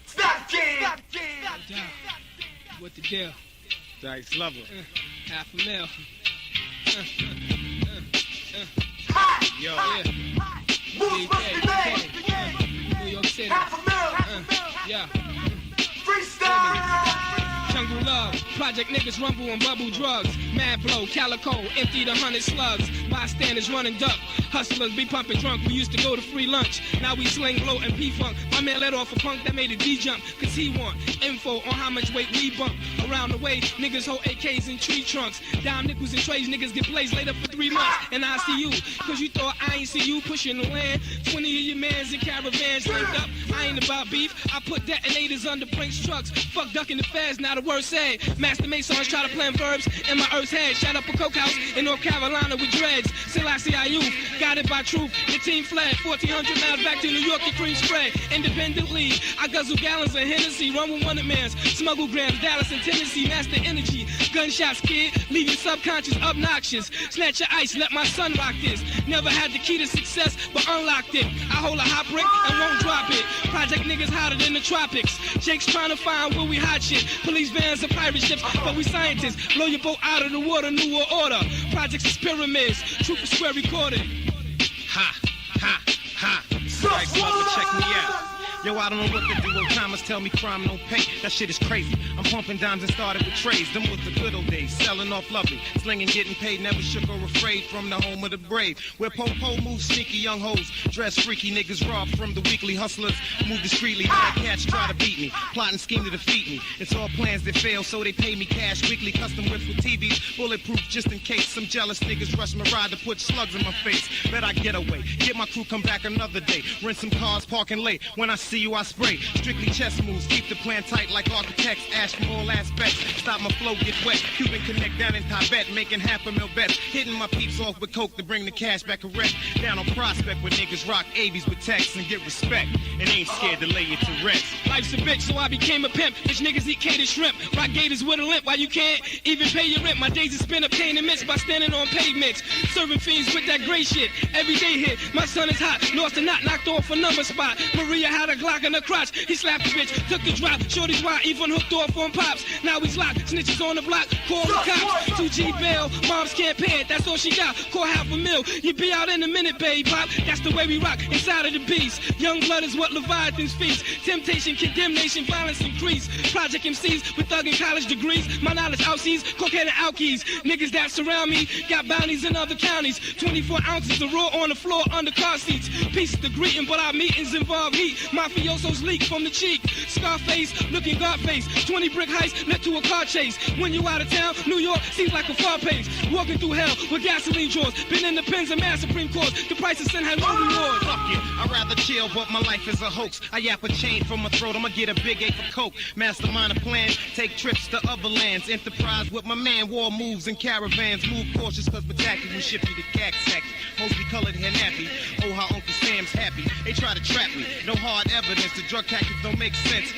Stop game. What the deal? Dice Lover. $500,000. Yo. Yeah. Moves must be made. New York City. $500,000. Yeah. Freestyle. Jungle love, project niggas rumble and bubble drugs. Mad blow, calico, empty the 100 slugs. Bystanders running duck, hustlers be pumping drunk. We used to go to free lunch, now we sling blow and P-funk. My man let off a punk that made a D-jump, cause he want info on how much weight we bump. Around the way, niggas hold AKs in tree trunks. Down nickels and trays, niggas get blazed later for 3 months. And I see you, cause you thought I ain't see you pushing the land. 20 of your mans in caravans linked up. I ain't about beef, I put detonators under Brinks trucks. Fuck ducking the feds, now the word said. Master Masons try to plant verbs in my earth's head. Shot up a coke house in North Carolina with dreads. Selassie I youth, guided by truth. The team fled 1,400 miles back to New York, the cream spread. Independently, I guzzle gallons of Hennessy. Run with one of mans, smuggle grams, Dallas and Tennessee. Master energy, gunshots kid, leave your subconscious obnoxious. Snatch your ice, let my son rock this. Never had the key to success, but unlocked it. I hold a hot brick and won't drop it. Project niggas hotter than the tropics. Jake's trying to find where we hot shit. Police vans and pirate ships, but we scientists. Blow your boat out of the water, new world order. Projects is pyramids, truth is square recorded. Ha, ha, ha. Dice Lover, check me out. Yo, I don't know what to do when Thomas tell me crime no pay. That shit is crazy. I'm pumping dimes and started with trays. Them was the good old days. Selling off lovely. Slinging, getting paid. Never shook or afraid from the home of the brave. Where po-po moves sneaky young hoes. Dress freaky niggas robbed from the weekly hustlers. Move discreetly. Now that cats try to beat me. Plotting scheme to defeat me. It's all plans that fail, so they pay me cash weekly. Custom whips with TVs. Bulletproof just in case some jealous niggas rush my ride to put slugs in my face. Bet I get away. Get my crew, come back another day. Rent some cars, parking late. When I see you, I spray. Strictly chess moves, keep the plan tight like architects. Ash from all aspects, stop my flow, get wet. Cuban connect down in Tibet, making $500,000 bets. Hitting my peeps off with coke to bring the cash back correct. Down on Prospect where niggas rock AVs with texts and get respect. And ain't scared to lay it to rest. Life's a bitch, so I became a pimp. Bitch niggas eat catered shrimp. Rock gators with a limp while you can't even pay your rent. My days is spent obtaining mitts by standing on pavements. Serving fiends with that gray shit. Every day hit, my son is hot. Lost a knot, knocked off a number spot. Maria had a Glock in her crotch. He slapped the bitch, took the drop. Shorty's wild, even hooked off on pops. Now he's locked, snitches on the block, call the cops. 2G bail, moms can't pay it, that's all she got. Call $500,000, you be out in a minute, babe, pop. That's the way we rock, inside of the beast. Young blood is what Leviathans feast. Temptation, condemnation, violence increase. Project MCs with thug and college degrees. My knowledge outseas, cocaine and alkies. Niggas that surround me, got bounties in other counties. 24 ounces of raw on the floor under car seats. Pieces to greeting, but our meetings involve heat. Mafiosos leak from the cheek. Scarface, looking God face. 20 brick heist led to a car chase. When you out of town, New York seems like a far pace. Walking through hell with gasoline drawers. Been in the pens and mad Supreme Courts. The price of sin had no reward. Fuck it, I'd rather chill, but my life is a hoax. I yap a chain from my throat, I'ma get a big A for coke. Mastermind a plan, take trips to other lands. Enterprise with my man, war moves in caravans. Move cautious, cause Pataki will ship you to Caxack. Mostly colored hair nappy. Oh, how Uncle Sam's happy. They try to trap me, no hard evidence. The drug tactics don't make sense.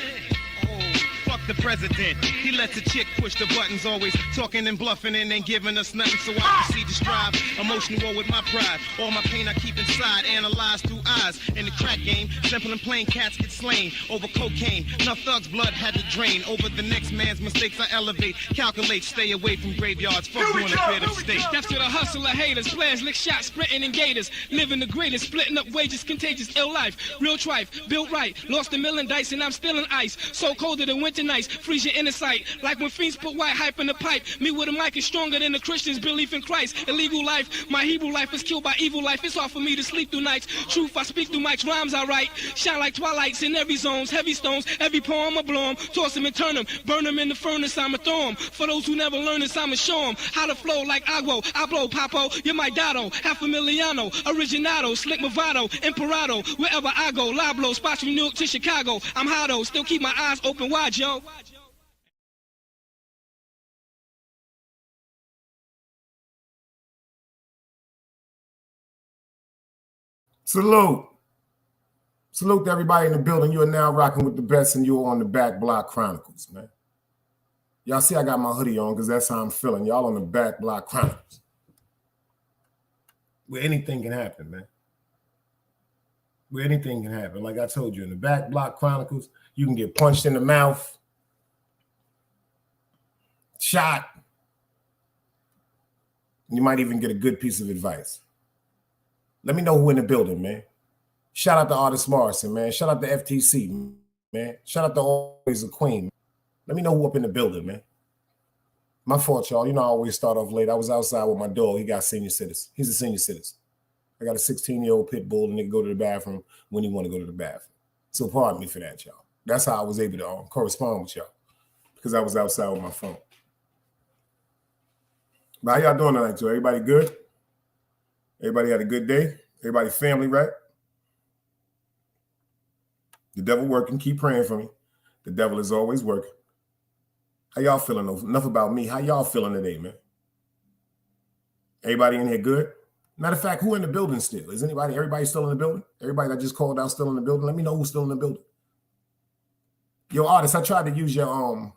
Oh, fuck the president. He lets a chick push the buttons, always talking and bluffing and ain't giving us nothing. So I proceed to strive, emotional war with my pride. All my pain I keep inside, analyzed through eyes. In the crack game, simple and plain cats get slain over cocaine. Enough thugs' blood had to drain. Over the next man's mistakes I elevate, calculate, stay away from graveyards. Fuck doing a bit of state. Death to the hustler haters, players lick shots, sprinting in gators. Living the greatest, splitting up wages, contagious, ill life. Real trife, built right, lost a million dice and I'm still in ice. So colder than winter nights, freeze your inner sight. Like when fiends put white hype in the pipe. Me with a mic is stronger than the Christian's belief in Christ. Illegal life, my Hebrew life is killed by evil life. It's hard for me to sleep through nights. Truth, I speak through mics, rhymes I write. Shine like twilights in every zones, heavy stones. Every poem I blow 'em, toss them and turn them. Burn them in the furnace, I'ma throw 'em. For those who never learn this, I'ma show 'em how to flow like agua. I blow, Papo, you're my dado. $500,000, originado, slick movado, imperado. Wherever I go, Lablo, spots from New York to Chicago. I'm hotto, still keep my eyes open wide, yo. Salute. Salute to everybody in the building. You are now rocking with the best, and you're on the Back Block Chronicles, man. Y'all see I got my hoodie on because that's how I'm feeling. Y'all on the Back Block Chronicles. Where anything can happen, man. where anything can happen. Like I told you, in the Back Block Chronicles, you can get punched in the mouth, shot. You might even get a good piece of advice. Let me know who in the building, man. Shout out to Artist Morrison, man. Shout out to FTC, man. Shout out to Always a Queen. Let me know who up in the building, man. My fault, y'all. You know I always start off late. I was outside with my dog. He got senior citizen. He's a senior citizen. I got a 16-year-old pit bull, and they can go to the bathroom when he want to go to the bathroom. So pardon me for that, y'all. That's how I was able to correspond with y'all, because I was outside with my phone. But how y'all doing tonight, Joe? Everybody good? Everybody had a good day? Everybody family, right? The devil working. Keep praying for me. The devil is always working. How y'all feeling? Enough about me. How y'all feeling today, man? Everybody in here good? Matter of fact, who in the building still? Is everybody still in the building? Everybody that just called out still in the building? Let me know who's still in the building. Yo, Artist, I tried to use your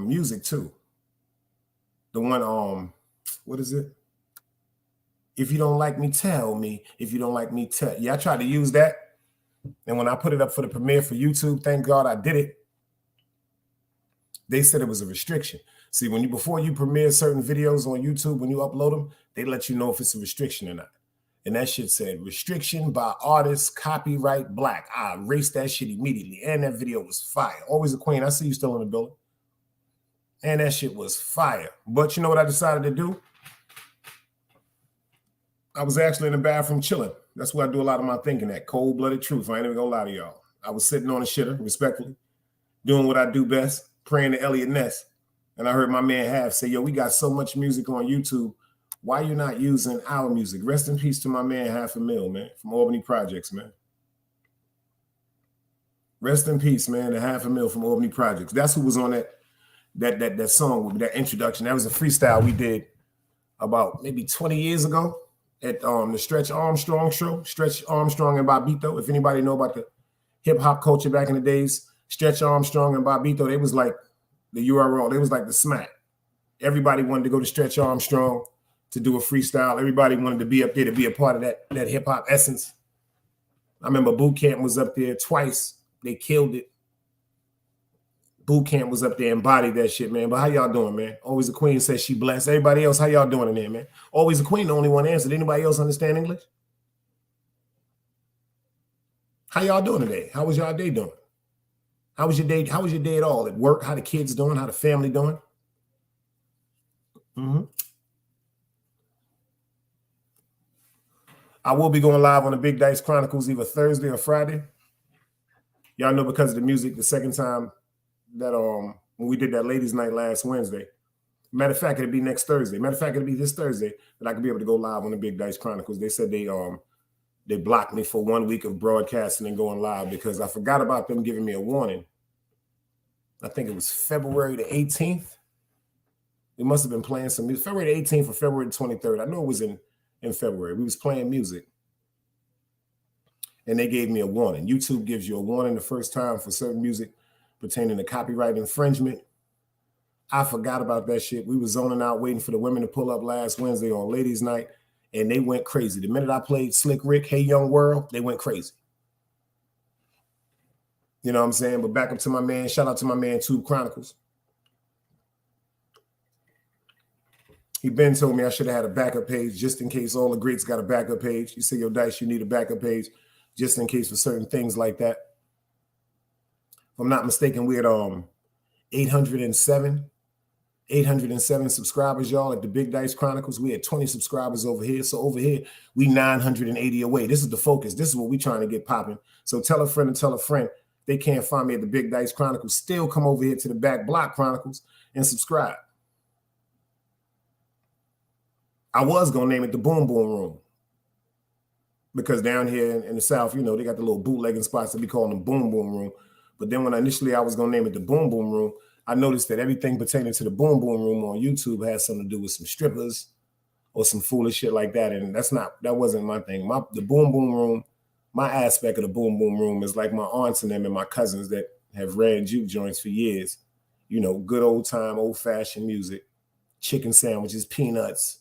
music too. The one, what is it? If you don't like me, tell me. If you don't like me, tell. Yeah, I tried to use that. And when I put it up for the premiere for YouTube, thank God I did it. They said it was a restriction. See, before you premiere certain videos on YouTube, when you upload them, they let you know if it's a restriction or not. And that shit said restriction by artist, copyright black. I erased that shit immediately. And that video was fire. Always a Queen. I see you still in the building. And that shit was fire. But you know what I decided to do? I was actually in the bathroom chilling. That's where I do a lot of my thinking at. Cold-blooded truth. I ain't even gonna lie to y'all. I was sitting on a shitter, respectfully, doing what I do best, praying to Elliot Ness. And I heard my man Half say, yo, we got so much music on YouTube. Why you not using our music? Rest in peace to my man $500,000, man, from Albany Projects, man. Rest in peace, man, to $500,000 from Albany Projects. That's who was on that song with that introduction. That was a freestyle we did about maybe 20 years ago at the Stretch Armstrong show. Stretch Armstrong and Bobbito. If anybody know about the hip hop culture back in the days, Stretch Armstrong and Bobbito, they was like the URL. They was like the smack. Everybody wanted to go to Stretch Armstrong to do a freestyle. Everybody wanted to be up there to be a part of that hip hop essence. I remember Boot Camp was up there twice. They killed it. Boot Camp was up there and embodied that shit, man. But how y'all doing, man? Always a Queen says she blessed. Everybody else, how y'all doing in there, man? Always a Queen, the only one answered. Anybody else understand English? How y'all doing today? How was y'all day doing? How was your day? How was your day at all? At work? How the kids doing? How the family doing? I will be going live on the Big Dice Chronicles either Thursday or Friday. Y'all know because of the music, the second time that when we did that ladies' night last Wednesday. Matter of fact, it'll be next Thursday. Matter of fact, it'll be this Thursday that I could be able to go live on the Big Dice Chronicles. They said they blocked me for 1 week of broadcasting and going live because I forgot about them giving me a warning. I think it was February the 18th. We must have been playing some music. February the 18th or February the 23rd. I know it was in February. We was playing music. And they gave me a warning. YouTube gives you a warning the first time for certain music pertaining to copyright infringement. I forgot about that shit. We were zoning out waiting for the women to pull up last Wednesday on ladies' night, and they went crazy. The minute I played Slick Rick, Hey Young World, they went crazy. You know what I'm saying? But back up to my man. Shout out to my man, Tube Chronicles. He been told me I should have had a backup page just in case all the greats got a backup page. He said, yo, Dice, you need a backup page just in case for certain things like that. If I'm not mistaken, we're at 807 subscribers, y'all, at the Big Dice Chronicles. We had 20 subscribers over here. So over here, we 980 away. This is the focus. This is what we're trying to get popping. So tell a friend and tell a friend. They can't find me at the Big Dice Chronicles. Still come over here to the Back Block Chronicles and subscribe. I was going to name it the Boom Boom Room. Because down here in the South, you know, they got the little bootlegging spots that we call them Boom Boom Room. But then when initially I was going to name it the Boom Boom Room, I noticed that everything pertaining to the Boom Boom Room on YouTube has something to do with some strippers or some foolish shit like that. And that wasn't my thing. The Boom Boom Room, my aspect of the Boom Boom Room is like my aunts and them and my cousins that have ran juke joints for years. You know, good old time, old fashioned music, chicken sandwiches, peanuts,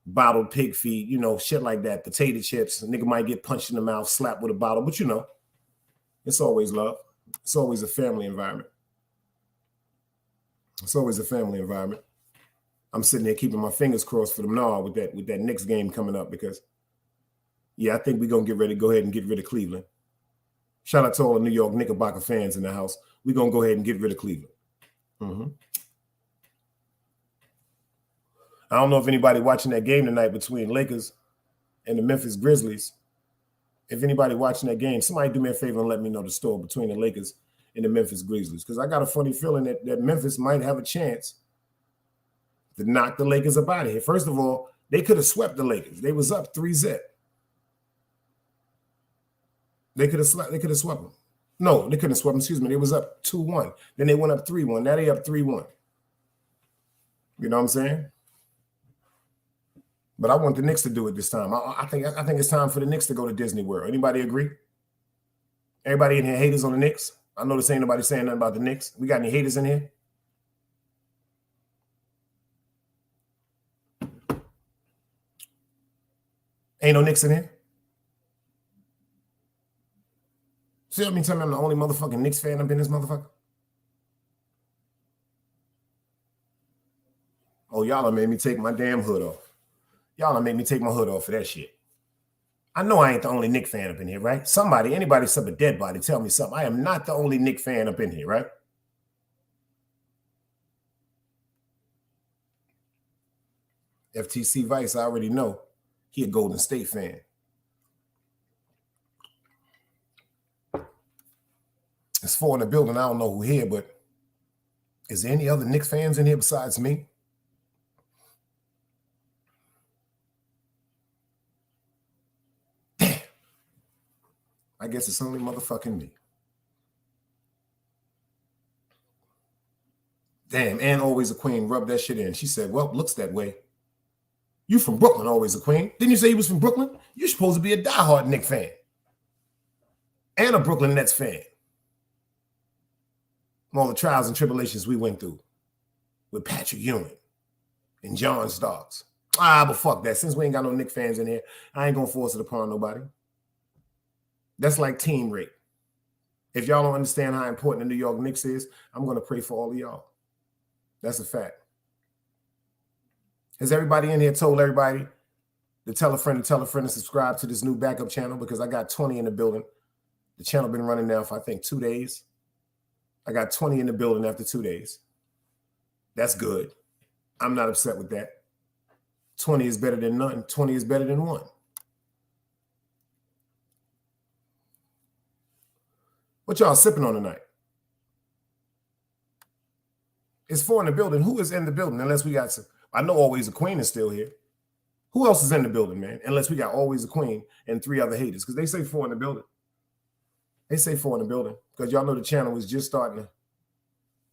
bottled pig feet, you know, shit like that, potato chips. A nigga might get punched in the mouth, slapped with a bottle, but you know, it's always love. It's always a family environment. It's always a family environment. I'm sitting there keeping my fingers crossed for them now with that Knicks game coming up because, yeah, I think we're going to go ahead and get rid of Cleveland. Shout out to all the New York Knickerbocker fans in the house. We're going to go ahead and get rid of Cleveland. I don't know if anybody watching that game tonight between Lakers and the Memphis Grizzlies. If anybody watching that game, somebody do me a favor and let me know the score between the Lakers and the Memphis Grizzlies. Because I got a funny feeling that Memphis might have a chance to knock the Lakers up out of here. First of all, they could have swept the Lakers. They was up 3-0. They could have swept them. No, they couldn't sweep them. Excuse me. They was up 2-1. Then they went up 3-1. Now they up 3-1. You know what I'm saying? But I want the Knicks to do it this time. I think it's time for the Knicks to go to Disney World. Anybody agree? Everybody in here haters on the Knicks? I know this ain't nobody saying nothing about the Knicks. We got any haters in here? Ain't no Knicks in here? See what I mean? Tell me I'm the only motherfucking Knicks fan up in this motherfucker? Oh, y'all done made me take my damn hood off. Y'all done made me take my hood off for that shit. I know I ain't the only Knick fan up in here, right? Anybody except a dead body, tell me something. I am not the only Knick fan up in here, right? FTC Vice, I already know. He a Golden State fan. It's 4 in the building. I don't know who here, but is there any other Knicks fans in here besides me? Damn. I guess it's only motherfucking me. Damn, and Always a Queen rubbed that shit in. She said, well, looks that way. You from Brooklyn, Always a Queen. Didn't you say you was from Brooklyn? You're supposed to be a diehard Knicks fan. And a Brooklyn Nets fan. All the trials and tribulations we went through with Patrick Ewing and John Starks. But fuck that. Since we ain't got no Knicks fans in here, I ain't gonna force it upon nobody. That's like team rape. If y'all don't understand how important the New York Knicks is, I'm gonna pray for all of y'all. That's a fact. Has everybody in here told everybody to tell a friend to subscribe to this new backup channel? Because I got 20 in the building. The channel been running now for I think 2 days. I got 20 in the building after 2 days. That's good. I'm not upset with that. 20 is better than none. 20 is better than 1. What y'all sipping on tonight? It's 4 in the building. Who is in the building? Unless we got some. I know Always a Queen is still here. Who else is in the building, man? Unless we got Always a Queen and 3 other haters. Because they say 4 in the building. They say 4 in the building because y'all know the channel is just starting to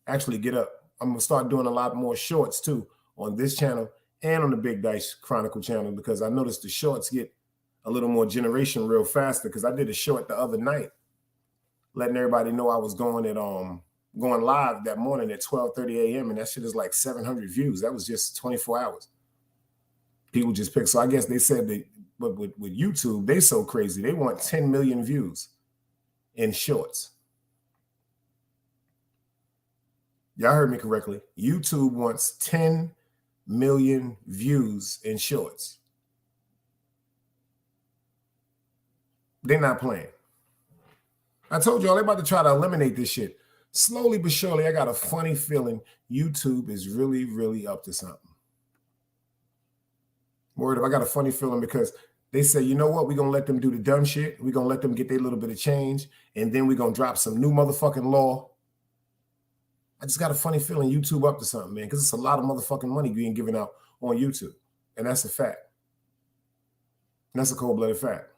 actually get up. I'm going to start doing a lot more shorts too on this channel and on the Big Dice Chronicle channel because I noticed the shorts get a little more generation real faster because I did a short the other night letting everybody know I was going live that morning at 12:30 a.m. and that shit is like 700 views. That was just 24 hours. People just picked. So I guess they said that but with YouTube, they so crazy. They want 10 million views in shorts. Y'all heard me correctly. YouTube wants 10 million views in shorts. They're not playing. I told y'all they're about to try to eliminate this shit. Slowly but surely, I got a funny feeling YouTube is really, really up to something. Word up, I got a funny feeling because they say, you know what? We're going to let them do the dumb shit. We're going to let them get their little bit of change. And then we're going to drop some new motherfucking law. I just got a funny feeling YouTube up to something, man, because it's a lot of motherfucking money being given out on YouTube. And that's a fact. And that's a cold-blooded fact.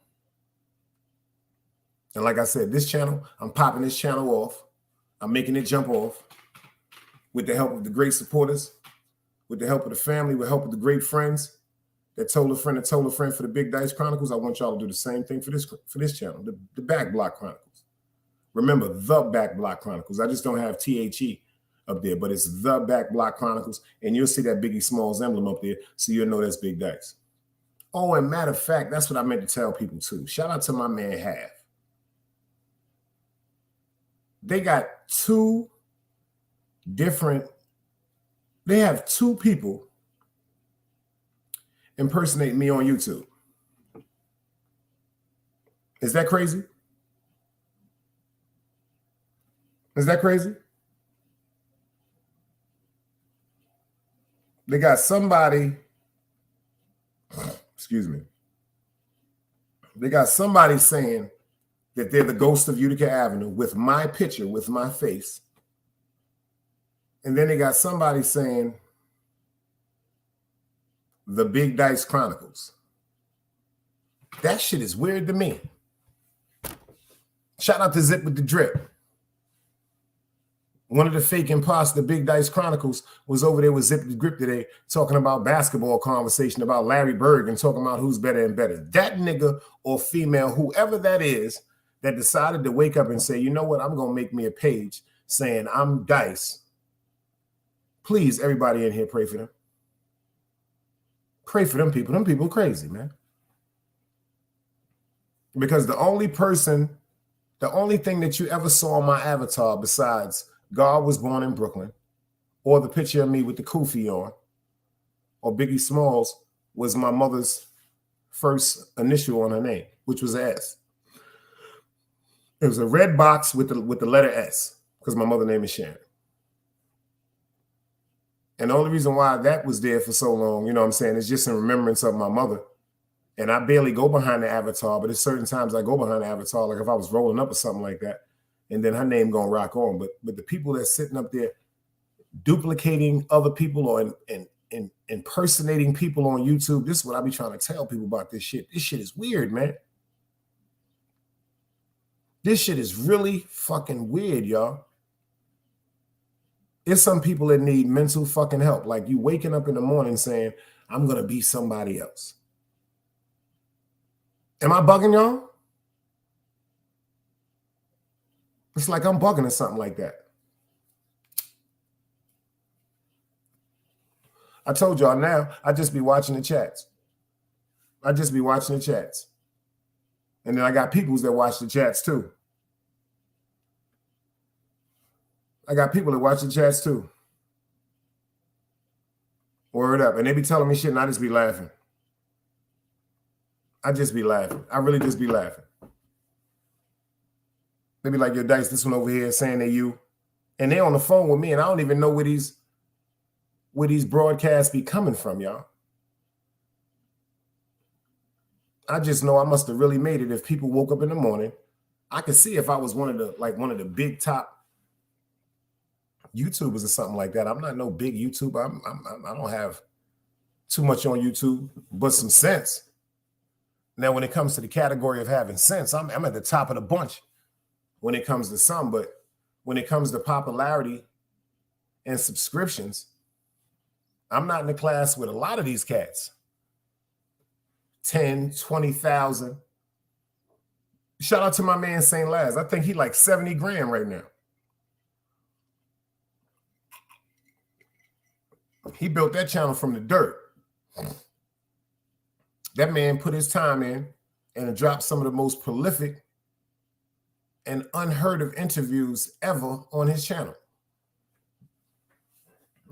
And like I said, this channel, I'm popping this channel off. I'm making it jump off with the help of the great supporters, with the help of the family, with the help of the great friends that told a friend for the Big Dice Chronicles. I want y'all to do the same thing for this channel, the Back Block Chronicles. Remember, the Back Block Chronicles. I just don't have THE up there, but it's the Back Block Chronicles, and you'll see that Biggie Smalls emblem up there, so you'll know that's Big Dice. Oh, and matter of fact, that's what I meant to tell people too. Shout out to my man Half. They got two people impersonate me on YouTube. Is that crazy? Is that crazy? They got somebody, excuse me. They got somebody saying that they're the ghost of Utica Avenue with my picture, with my face. And then they got somebody saying the Big Dice Chronicles. That shit is weird to me. Shout out to Zip with the Drip. One of the fake imposter Big Dice Chronicles was over there with Zip the Drip today talking about basketball conversation about Larry Bird and talking about who's better and better. That nigga or female, whoever that is, that decided to wake up and say, you know what, I'm going to make me a page saying I'm Dice. Please, everybody in here, pray for them. Pray for them people. Them people crazy, man. Because the only thing that you ever saw on my avatar besides God was born in Brooklyn or the picture of me with the kufi on or Biggie Smalls was my mother's first initial on her name, which was S. It was a red box with the letter S because my mother's name is Sharon. And the only reason why that was there for so long, you know what I'm saying, is just in remembrance of my mother. And I barely go behind the avatar, but at certain times I go behind the avatar, like if I was rolling up or something like that, and then her name gonna rock on. But the people that's sitting up there duplicating other people or and impersonating people on YouTube, this is what I be trying to tell people about this shit. This shit is weird, man. This shit is really fucking weird, y'all. There's some people that need mental fucking help. Like you waking up in the morning saying, I'm going to be somebody else. Am I bugging y'all? It's like I'm bugging or something like that. I told y'all now, I just be watching the chats. And then I got peoples that watch the chats too. Word up. And they be telling me shit and I just be laughing. I really just be laughing. They be like, yo, Dice, this one over here saying they you. And they on the phone with me and I don't even know where these broadcasts be coming from, y'all. I just know I must have really made it if people woke up in the morning. I could see if I was one of the big top YouTubers or something like that. I'm not no big YouTuber. I don't have too much on YouTube, but some sense. Now, when it comes to the category of having sense, I'm at the top of the bunch when it comes to some, but when it comes to popularity and subscriptions, I'm not in the class with a lot of these cats. 10, 20,000. Shout out to my man St. Laz. I think he like 70 grand right now. He built that channel from the dirt. That man put his time in and dropped some of the most prolific and unheard of interviews ever on his channel.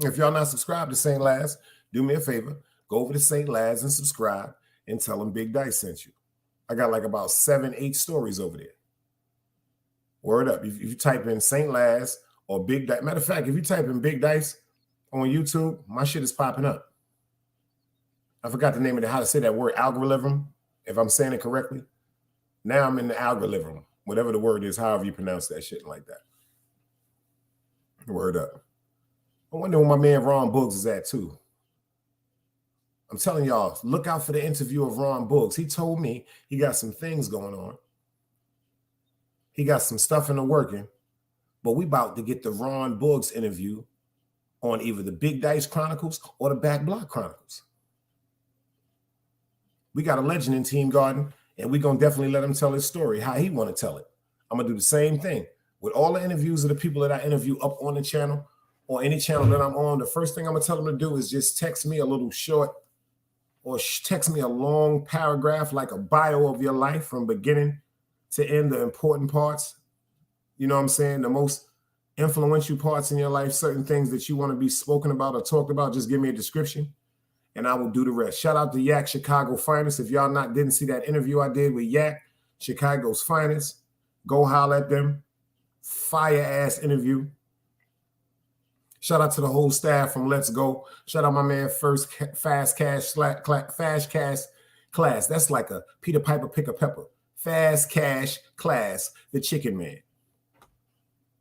If y'all not subscribed to St. Laz, do me a favor. Go over to St. Laz and subscribe and tell him Big Dice sent you. I got like about 7, 8 stories over there. Word up. If you type in St. Laz or Big Dice, matter of fact, if you type in Big Dice on YouTube, my shit is popping up. I forgot the name of how to say that word, algorithm, if I'm saying it correctly. Now I'm in the algorithm, whatever the word is, however you pronounce that shit like that. Word up. I wonder where my man Ron Boogs is at too. I'm telling y'all, look out for the interview of Ron Boogs. He told me he got some things going on. He got some stuff in the working, but we about to get the Ron Boogs interview on either the Big Dice Chronicles or the Back Block Chronicles. We got a legend in Team Garden, and we're going to definitely let him tell his story, how he want to tell it. I'm going to do the same thing. With all the interviews of the people that I interview up on the channel or any channel that I'm on, the first thing I'm going to tell them to do is just text me a little short or text me a long paragraph like a bio of your life from beginning to end, the important parts, you know what I'm saying, the most influential parts in your life, certain things that you want to be spoken about or talked about, just give me a description and I will do the rest. Shout out to Yak, Chicago Finest. If y'all didn't see that interview I did with Yak, Chicago's Finest, go holler at them. Fire ass interview. Shout out to the whole staff from Let's Go. Shout out my man Fast Cash Class. That's like a Peter Piper pick a pepper. Fast Cash Class, the chicken man.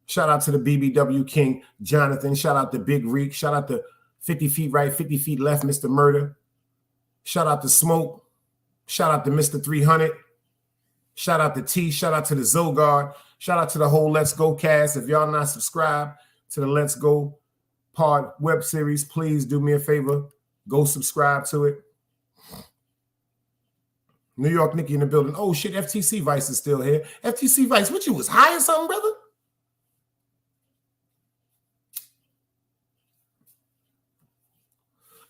Shout out to the BBW King, Jonathan. Shout out to Big Reek. Shout out to 50 Feet Right, 50 Feet Left, Mr. Murder. Shout out to Smoke. Shout out to Mr. 300. Shout out to T. Shout out to the Zogard. Shout out to the whole Let's Go cast. If y'all not subscribed to the Let's Go Pod web series, please do me a favor. Go subscribe to it. New York Nikki in the building. Oh, shit, FTC Vice is still here. FTC Vice, what you was high or something, brother?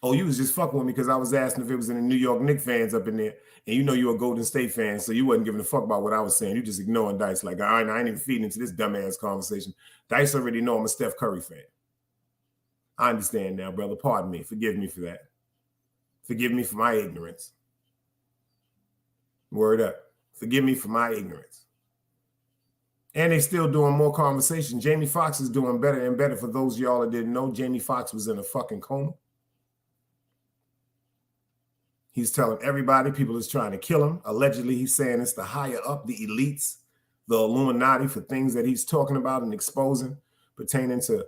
Oh, you was just fucking with me because I was asking if it was any New York Knicks fans up in there. And you know you're a Golden State fan, so you wasn't giving a fuck about what I was saying. You just ignoring Dice. Like, I ain't even feeding into this dumbass conversation. Dice already know I'm a Steph Curry fan. I understand now, brother. Pardon me. Forgive me for that. Forgive me for my ignorance. Word up. Forgive me for my ignorance. And they still doing more conversation. Jamie Foxx is doing better and better. For those of y'all that didn't know, Jamie Foxx was in a fucking coma. He's telling everybody people is trying to kill him. Allegedly, he's saying it's the higher up, the elites, the Illuminati, for things that he's talking about and exposing pertaining to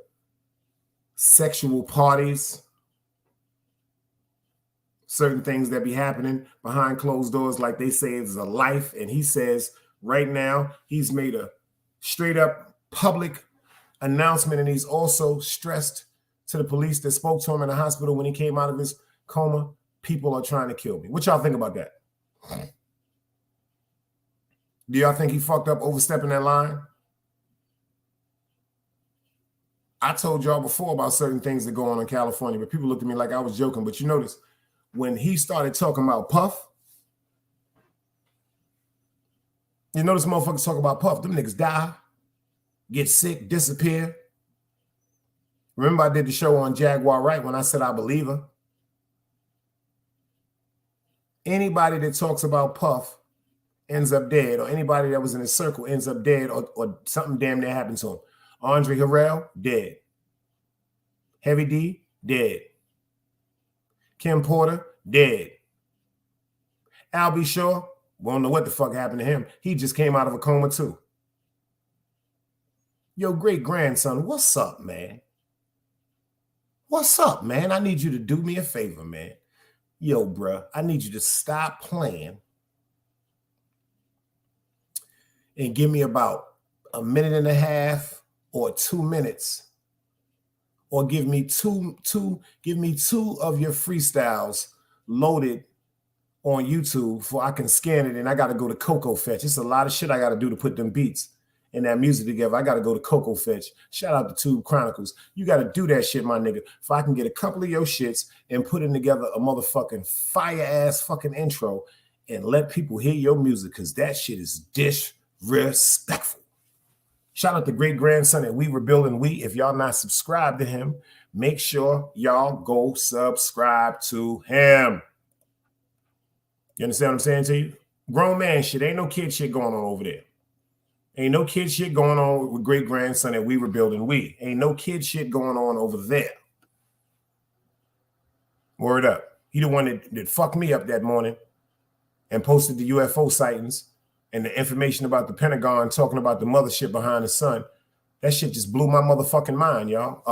sexual parties, certain things that be happening behind closed doors, like they say it's a life. And he says right now he's made a straight up public announcement, and he's also stressed to the police that spoke to him in the hospital when he came out of his coma. People are trying to kill me. What y'all think about that? Do y'all think he fucked up overstepping that line? I told y'all before about certain things that go on in California, but people looked at me like I was joking. But you notice when he started talking about Puff, you notice motherfuckers talk about Puff, them niggas die, get sick, disappear. Remember I did the show on Jaguar Wright when I said I believe her. Anybody that talks about Puff ends up dead, or anybody that was in his circle ends up dead, or something damn near happened to him. Andre Harrell, dead. Heavy D, dead. Kim Porter, dead. Albie Shaw, we don't know what the fuck happened to him. He just came out of a coma too. Yo, great-grandson, what's up, man? What's up, man? I need you to do me a favor, man. Yo, bruh, I need you to stop playing and give me about a minute and a half or 2 minutes, or give me two of your freestyles loaded on YouTube before I can scan it, and I got to go to Cocoa Fetch. It's a lot of shit I got to do to put them beats and that music together. I got to go to Cocoa Fetch. Shout out to Tube Chronicles. You got to do that shit, my nigga. If I can get a couple of your shits and put in together a motherfucking fire-ass fucking intro and let people hear your music, because that shit is disrespectful. Shout out to great-grandson at We Rebuilding We. If y'all not subscribed to him, make sure y'all go subscribe to him. You understand what I'm saying to you? Grown man shit. Ain't no kid shit going on over there. Ain't no kid shit going on with great-grandson at We Rebuilding We. Ain't no kid shit going on over there. Word up. He the one that fucked me up that morning and posted the UFO sightings and the information about the Pentagon talking about the mothership behind the sun. That shit just blew my motherfucking mind, y'all.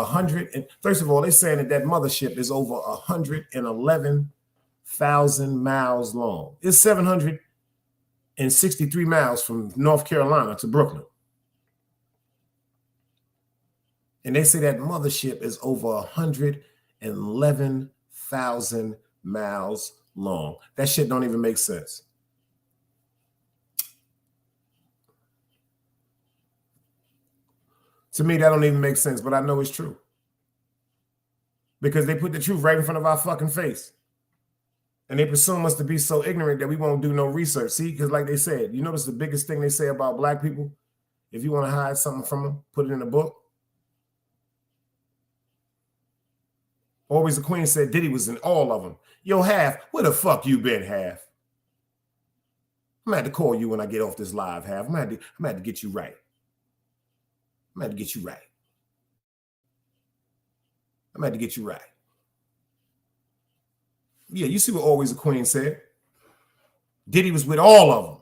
First of all, they're saying that mothership is over 111,000 miles long. It's 763 miles from North Carolina to Brooklyn. And they say that mothership is over 111,000 miles long. That shit don't even make sense. To me, that don't even make sense, but I know it's true. Because they put the truth right in front of our fucking face. And they presume us to be so ignorant that we won't do no research. See, because like they said, you notice the biggest thing they say about black people, if you want to hide something from them, put it in a book. Always the Queen said Diddy was in all of them. Yo, Half, where the fuck you been, Half? I'm gonna have to call you when I get off this live, Half. I'm gonna have to get you right. I'm gonna have to get you right. I'm gonna have to get you right. Yeah, you see what Always the Queen said. Diddy was with all of them.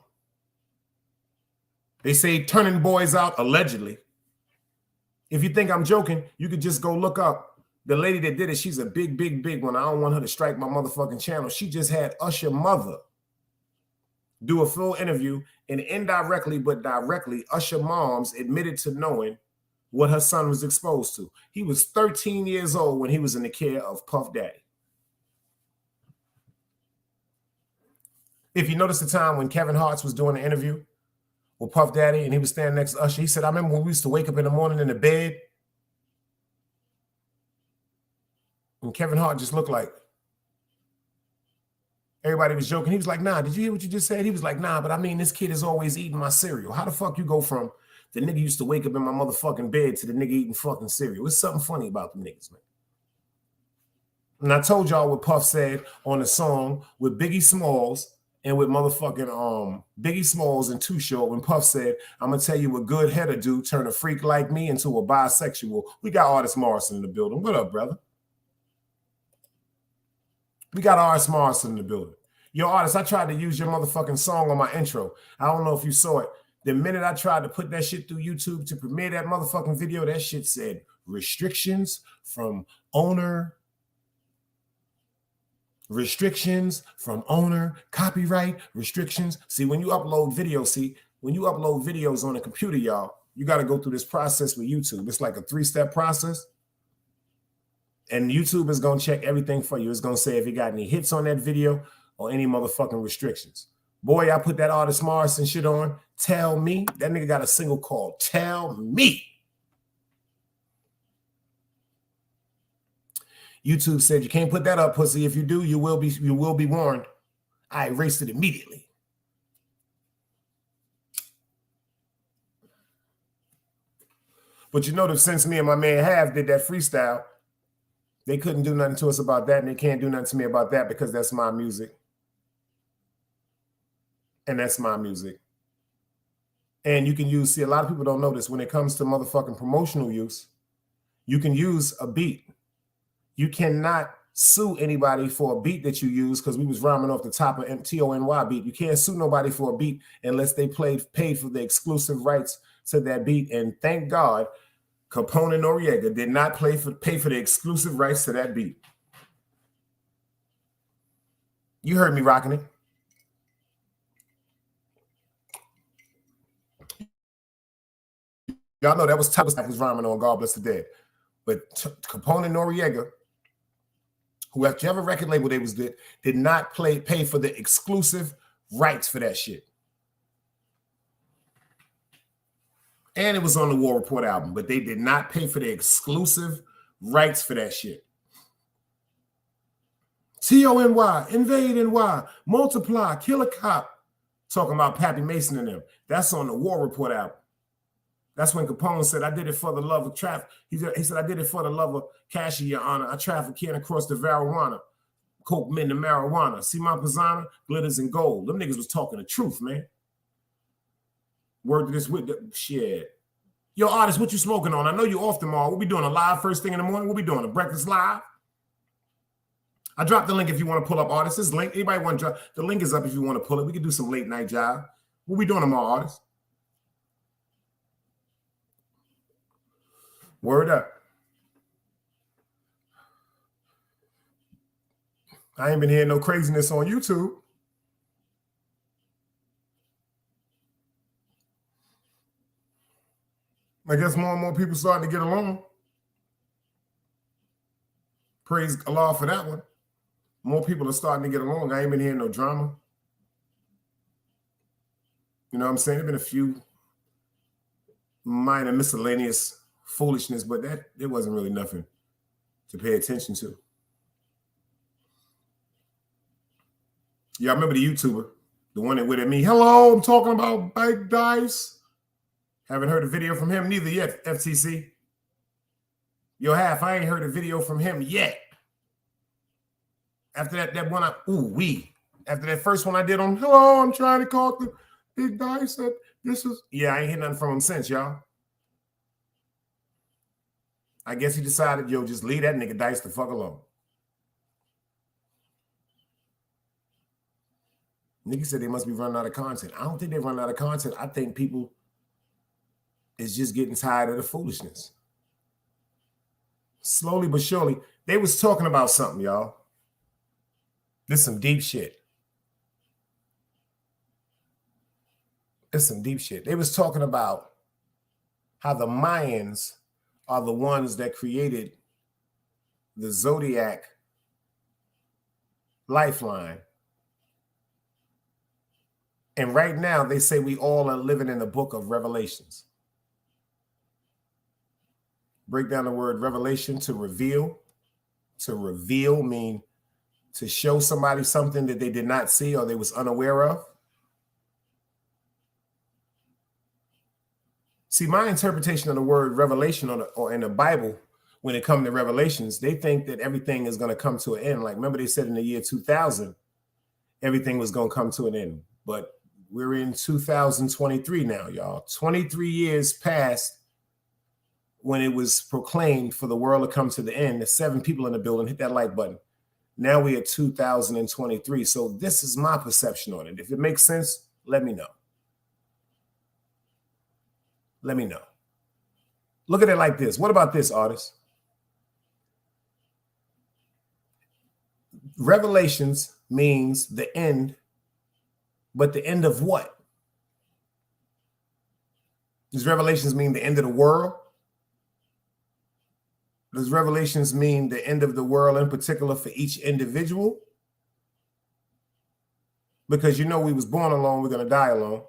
They say turning boys out, allegedly. If you think I'm joking, you could just go look up the lady that did it. She's a big, big, big one. I don't want her to strike my motherfucking channel. She just had Usher mother do a full interview, and indirectly but directly, Usher moms admitted to knowing what her son was exposed to. He was 13 years old when he was in the care of Puff Daddy. If you notice the time when Kevin Hart was doing the interview with Puff Daddy and he was standing next to Usher, he said, I remember when we used to wake up in the morning in the bed and Kevin Hart just looked like, everybody was joking. He was like, nah, did you hear what you just said? He was like, nah, but I mean, this kid is always eating my cereal. How the fuck you go from the nigga used to wake up in my motherfucking bed to the nigga eating fucking cereal? There's something funny about them niggas, man. And I told y'all what Puff said on the song with Biggie Smalls and with motherfucking Biggie Smalls and Too Short when Puff said, I'm going to tell you what good header do, turn a freak like me into a bisexual. We got Artist Morrison in the building. What up, brother? We got Artist Morrison in the building. Yo, Artist, I tried to use your motherfucking song on my intro. I don't know if you saw it. The minute I tried to put that shit through YouTube to premiere that motherfucking video, that shit said restrictions from owner, copyright restrictions. See, when you upload videos on a computer, y'all, you got to go through this process with YouTube. It's like a 3-step process. And YouTube is going to check everything for you. It's going to say if you got any hits on that video or any motherfucking restrictions. Boy, I put that Artist Morrison shit on. Tell me. That nigga got a single called Tell Me. YouTube said you can't put that up, pussy. If you do, you will be warned. I erased it immediately. But you know that since me and my man Half did that freestyle, they couldn't do nothing to us about that, and they can't do nothing to me about that because that's my music. And that's my music. And you can use, see, a lot of people don't know this. When it comes to motherfucking promotional use, you can use a beat. You cannot sue anybody for a beat that you use because we was rhyming off the top of TONY beat. You can't sue nobody for a beat unless they paid for the exclusive rights to that beat. And thank God, Capone and Noriega did not pay for the exclusive rights to that beat. You heard me rocking it. Y'all know that was Tyler was rhyming on God Bless the Dead. But Capone and Noriega, whoever record label they was did not pay for the exclusive rights for that shit. And it was on the War Report album, but they did not pay for the exclusive rights for that shit. TONY, Invade NY, Multiply, Kill a Cop, talking about Pappy Mason and them. That's on the War Report album. That's when Capone said, I did it for the love of traffic. He said, I did it for the love of cash, your honor. I traffic in across the marijuana. Coke, mint, and marijuana. See my pisana? Glitters and gold. Them niggas was talking the truth, man. Word to this with the shit. Yo, Artist, what you smoking on? I know you off tomorrow. We'll be doing a live first thing in the morning. We'll be doing a breakfast live. I dropped the link if you want to pull up, Artist. This link, anybody want to drop? The link is up if you want to pull it. We can do some late night job. What we doing tomorrow, Artist? Word up. I ain't been hearing no craziness on YouTube. I guess more and more people starting to get along. Praise Allah for that one. More people are starting to get along. I ain't been hearing no drama. You know what I'm saying? There have been a few minor miscellaneous foolishness, but it wasn't really nothing to pay attention to. Y'all remember the YouTuber, the one that went at me? Hello, I'm talking about Bike Dice. Haven't heard a video from him neither yet, FTC. Yo, Half, I ain't heard a video from him yet. After that one, after that first one I did on, hello, I'm trying to call the Big Dice. This is, yeah, I ain't heard nothing from him since, y'all. I guess he decided, yo, just leave that nigga Dice the fuck alone. Nigga said they must be running out of content. I don't think they run out of content. I think people is just getting tired of the foolishness. Slowly but surely, they was talking about something, y'all. This is some deep shit. It's some deep shit. They was talking about how the Mayans are the ones that created the Zodiac lifeline. And right now, they say we all are living in the book of Revelations. Break down the word revelation to reveal. To reveal mean to show somebody something that they did not see or they was unaware of. See, my interpretation of the word revelation or in the Bible, when it comes to revelations, they think that everything is going to come to an end. Like, remember they said in the year 2000, everything was going to come to an end. But we're in 2023 now, y'all. 23 years past when it was proclaimed for the world to come to the end. There's 7 people in the building. Hit that like button. Now we are 2023. So this is my perception on it. If it makes sense, let me know. Let me know. Look at it like this. What about this, artist? Revelations means the end, but the end of what? Does Revelations mean the end of the world? Does Revelations mean the end of the world in particular for each individual? Because you know we was born alone, we're going to die alone.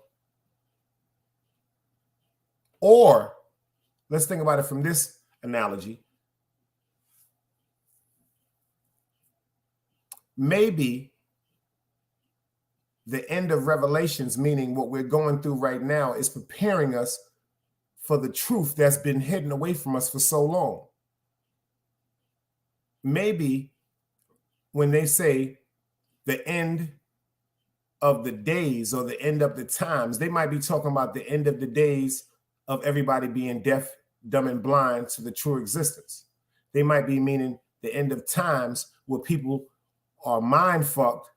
Or let's think about it from this analogy. Maybe the end of Revelations, meaning what we're going through right now, is preparing us for the truth that's been hidden away from us for so long. Maybe when they say the end of the days or the end of the times, they might be talking about the end of the days of everybody being deaf, dumb, and blind to the true existence. They might be meaning the end of times where people are mind fucked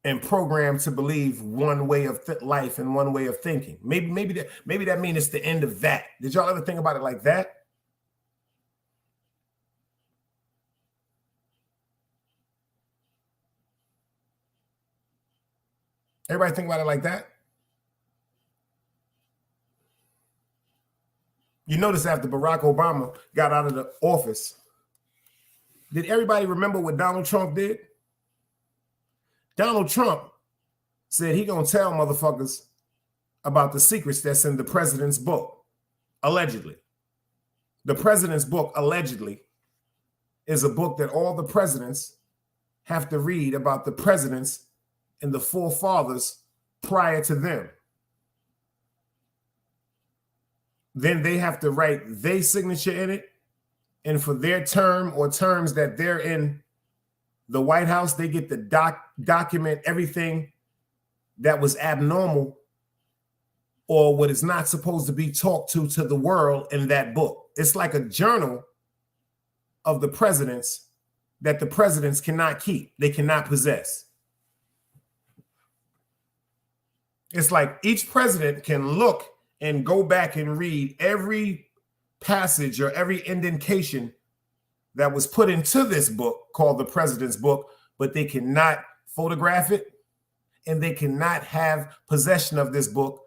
and programmed to believe one way of life and one way of thinking. Maybe that means it's the end of that. Did y'all ever think about it like that? Everybody think about it like that? You notice after Barack Obama got out of the office, did everybody remember what Donald Trump did? Donald Trump said he gonna tell motherfuckers about the secrets that's in the president's book, allegedly. The president's book, allegedly, is a book that all the presidents have to read about the presidents and the forefathers prior to them. Then they have to write their signature in it. And for their term or terms that they're in the White House, they get to document everything that was abnormal or what is not supposed to be talked to the world in that book. It's like a journal of the presidents that the presidents cannot keep. They cannot possess. It's like each president can look and go back and read every passage or every indentation that was put into this book called the President's Book, but they cannot photograph it and they cannot have possession of this book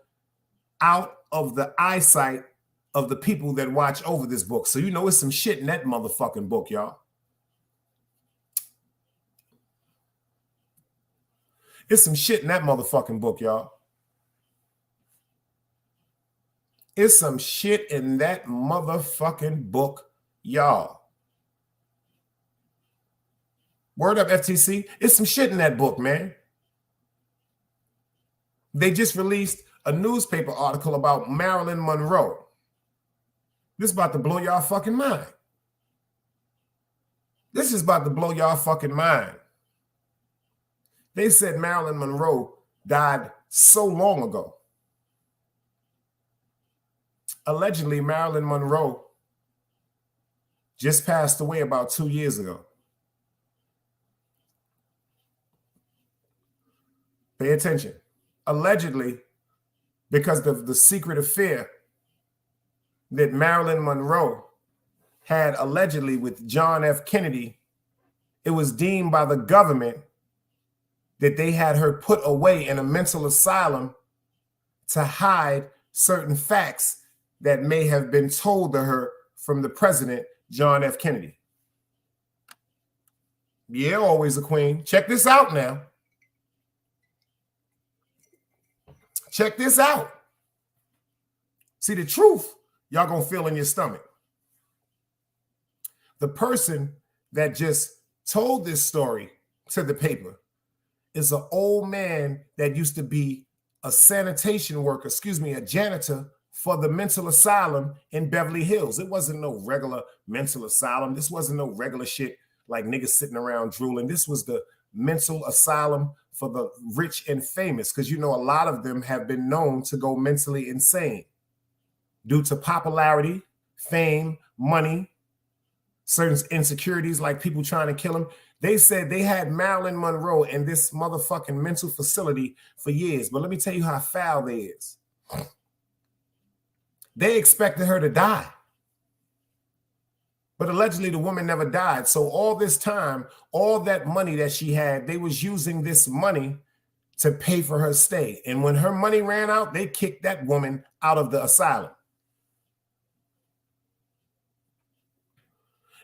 out of the eyesight of the people that watch over this book. So you know it's some shit in that motherfucking book, y'all. It's some shit in that motherfucking book, y'all. It's some shit in that motherfucking book, y'all. Word up, FTC. It's some shit in that book, man. They just released a newspaper article about Marilyn Monroe. This is about to blow y'all fucking mind. This is about to blow y'all fucking mind. They said Marilyn Monroe died so long ago. Allegedly, Marilyn Monroe just passed away about 2 years ago. Pay attention. Allegedly, because of the secret affair that Marilyn Monroe had allegedly with John F. Kennedy, it was deemed by the government that they had her put away in a mental asylum to hide certain facts that may have been told to her from the president, John F. Kennedy. Yeah, always a queen. Check this out now. Check this out. See, the truth, y'all gonna feel in your stomach. The person that just told this story to the paper is an old man that used to be a sanitation worker, a janitor for the mental asylum in Beverly Hills. It wasn't no regular mental asylum. This wasn't no regular shit like niggas sitting around drooling. This was the mental asylum for the rich and famous, because you know a lot of them have been known to go mentally insane due to popularity, fame, money, certain insecurities like people trying to kill them. They said they had Marilyn Monroe in this motherfucking mental facility for years. But let me tell you how foul they is. They expected her to die. But allegedly the woman never died. So all this time, all that money that she had, they was using this money to pay for her stay. And when her money ran out, they kicked that woman out of the asylum.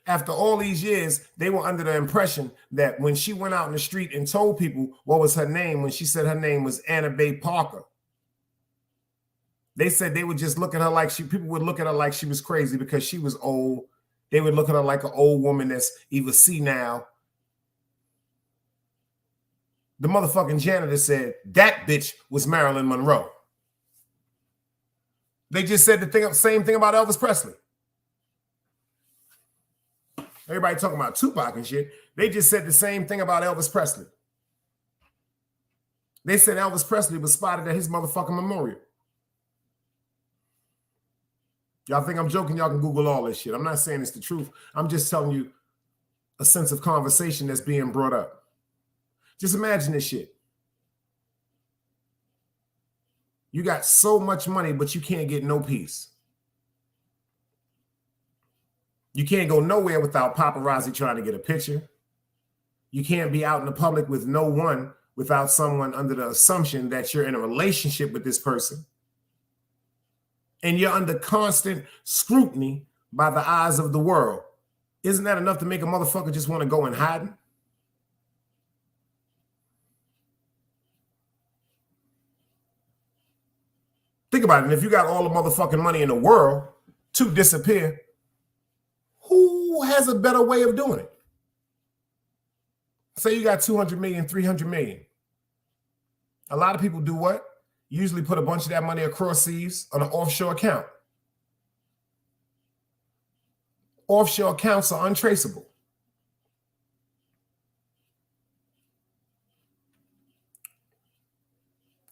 After all these years, they were under the impression that when she went out in the street and told people what was her name, when she said her name was Anna Bay Parker, they said they would just look at her like people would look at her like she was crazy because she was old. They would look at her like an old woman that's either senile. The motherfucking janitor said that bitch was Marilyn Monroe. They just said the same thing about Elvis Presley. Everybody talking about Tupac and shit. They just said the same thing about Elvis Presley. They said Elvis Presley was spotted at his motherfucking memorial. Y'all think I'm joking? Y'all can Google all this shit. I'm not saying it's the truth. I'm just telling you a sense of conversation that's being brought up. Just imagine this shit. You got so much money, but you can't get no peace. You can't go nowhere without paparazzi trying to get a picture. You can't be out in the public with no one without someone under the assumption that you're in a relationship with this person. And you're under constant scrutiny by the eyes of the world. Isn't that enough to make a motherfucker just want to go in hiding? Think about it. And if you got all the motherfucking money in the world to disappear, who has a better way of doing it? Say you got 200 million, 300 million. A lot of people do what? Usually put a bunch of that money across seas on an offshore account. Offshore accounts are untraceable.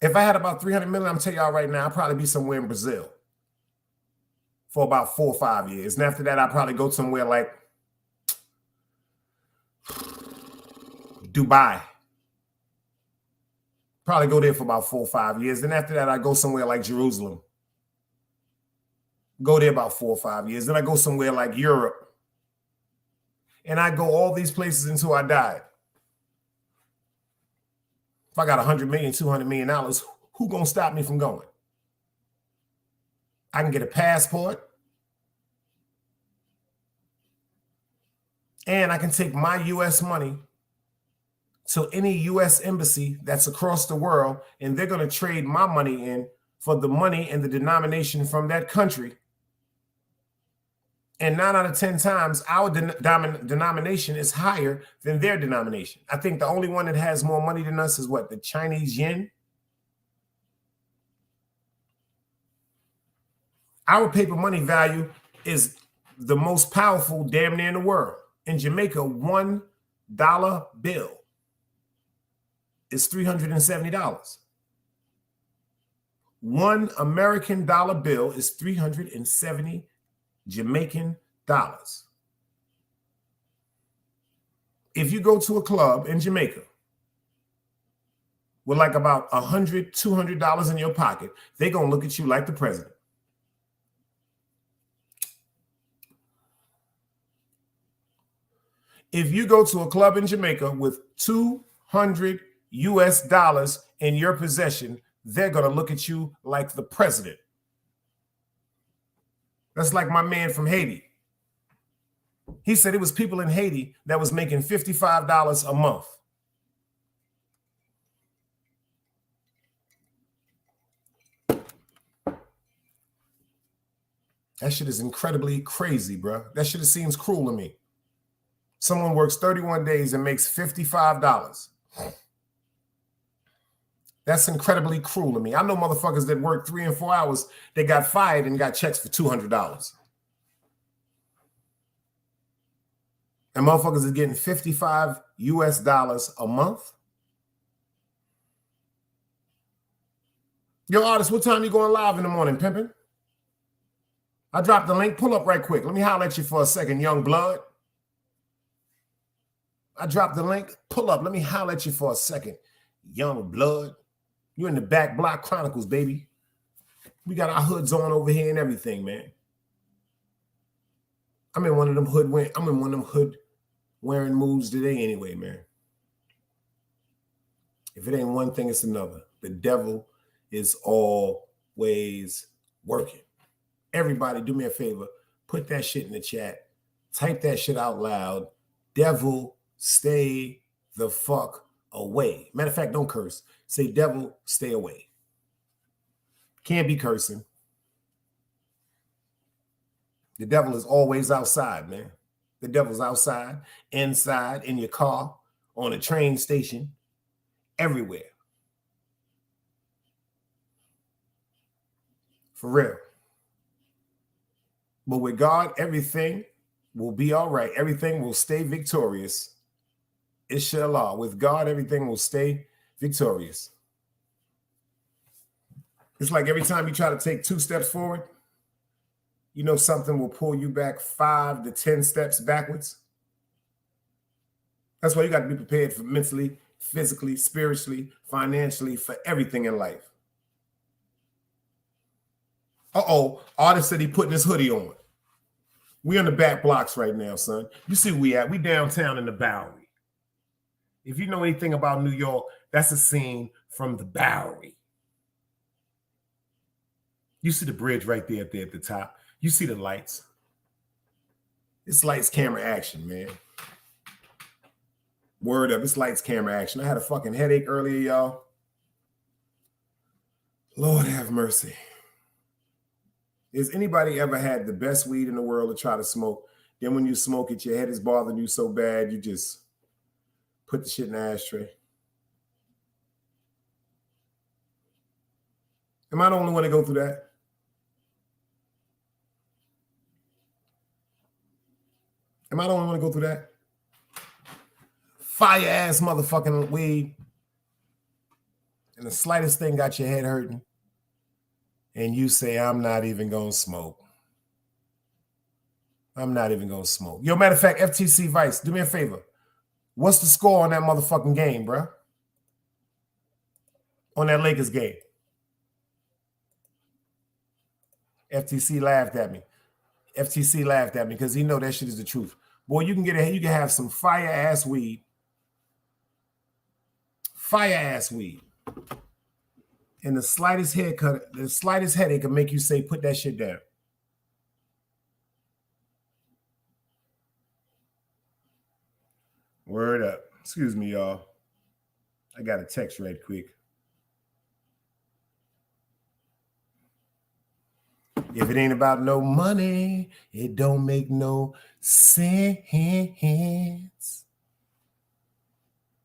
If I had about 300 million, I'm telling y'all right now, I'd probably be somewhere in Brazil for about 4 or 5 years. And after that, I'd probably go somewhere like Dubai. Probably go there for about 4 or 5 years. Then after that, I go somewhere like Jerusalem. Go there about 4 or 5 years. Then I go somewhere like Europe. And I go all these places until I died. If I got 100 million, $200 million, who gonna stop me from going? I can get a passport. And I can take my U.S. money to any U.S. embassy that's across the world, and they're going to trade my money in for the money and the denomination from that country. And 9 out of 10 times, our denomination is higher than their denomination. I think the only one that has more money than us is what? The Chinese yen? Our paper money value is the most powerful damn near in the world. In Jamaica, $1 bill is $370. One American dollar bill is 370 Jamaican dollars. If you go to a club in Jamaica with like about $100, $200 in your pocket, they're going to look at you like the president. If you go to a club in Jamaica with $200 US in your possession, they're going to look at you like the president. That's like my man from Haiti. He said it was people in Haiti that was making $55 a month. That shit is incredibly crazy, bro. That shit seems cruel to me. Someone works 31 days and makes $55. That's incredibly cruel to me. I know motherfuckers that work 3 and 4 hours, they got fired and got checks for $200. And motherfuckers are getting $55 US a month. Yo, artist, what time you going live in the morning, pimpin'? I dropped the link. Pull up right quick. Let me holler at you for a second, young blood. I dropped the link. Pull up. Let me holler at you for a second, young blood. You in the Back Block Chronicles, baby. We got our hoods on over here and everything, man. I'm in one of them hood wearing moods today anyway, man. If it ain't one thing, it's another. The devil is always working. Everybody, do me a favor. Put that shit in the chat. Type that shit out loud. Devil, stay the fuck away. Matter of fact, don't curse. Say, devil, stay away. Can't be cursing. The devil is always outside, man. The devil's outside, inside, in your car, on a train station, everywhere. For real. But with God, everything will be all right. Everything will stay victorious. Inshallah. With God, everything will stay victorious. It's like every time you try to take 2 steps forward, you know something will pull you back 5 to 10 steps backwards. That's why you got to be prepared for mentally, physically, spiritually, financially, for everything in life. Uh-oh, artist said he putting his hoodie on. We on the back blocks right now, son. You see where we at. We downtown in the Bowery. If you know anything about New York, that's a scene from the Bowery. You see the bridge right there at the top. You see the lights. It's lights, camera, action, man. Word up, it's lights, camera, action. I had a fucking headache earlier, y'all. Lord have mercy. Has anybody ever had the best weed in the world to try to smoke? Then when you smoke it, your head is bothering you so bad, you just put the shit in the ashtray. Am I the only one to go through that? Am I the only one to go through that? Fire ass motherfucking weed. And the slightest thing got your head hurting. And you say, I'm not even going to smoke. I'm not even going to smoke. Yo, matter of fact, FTC Vice, do me a favor. What's the score on that motherfucking game, bro? On that Lakers game. FTC laughed at me. FTC laughed at me because he know that shit is the truth. Boy, you can have some fire ass weed. Fire ass weed. And the slightest haircut, the slightest headache can make you say, put that shit down. Word up. Excuse me, y'all. I got a text right quick. If it ain't about no money, it don't make no sense.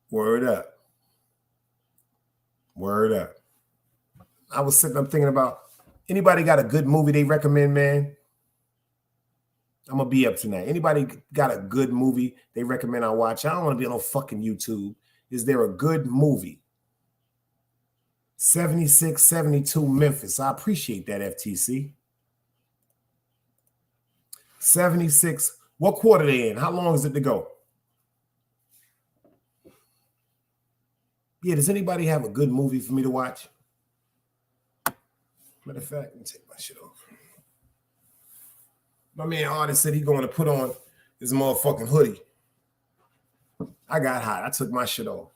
Word up. Word up. I was sitting up thinking about, anybody got a good movie they recommend, man? I'm going to be up tonight. Anybody got a good movie they recommend I watch? I don't want to be on no fucking YouTube. Is there a good movie? 76-72 Memphis. I appreciate that, FTC. 76. What quarter they in? How long is it to go? Yeah, does anybody have a good movie for me to watch? Matter of fact, let me take my shit off. My man Artist said he's going to put on his motherfucking hoodie. I got hot. I took my shit off.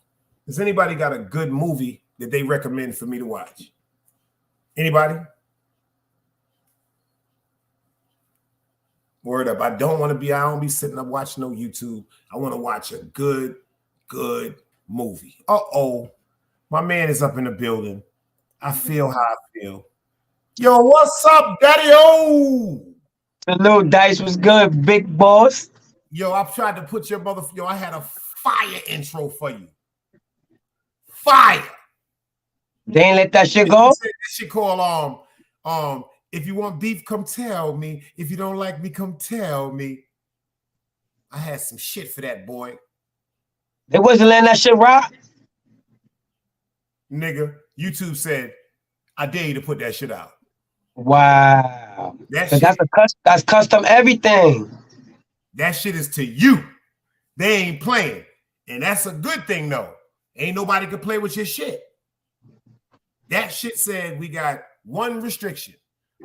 Does anybody got a good movie that they recommend for me to watch? Anybody? Word up. I don't be sitting up watching no YouTube. I want to watch a good movie. Uh-oh. My man is up in the building. I feel how I feel. Yo, what's up, Daddy-O? Hello, Dice was good, big boss. Yo, I've tried to put your mother. Yo, I had a fire intro for you. Fire. They ain't let that shit go. This shit called if you want beef, come tell me. If you don't like me, come tell me. I had some shit for that, boy. They wasn't letting that shit rock. Nigga, YouTube said, I dare you to put that shit out. Wow. That's custom everything. That shit is to you. They ain't playing. And that's a good thing, though. Ain't nobody can play with your shit. That shit said we got one restriction.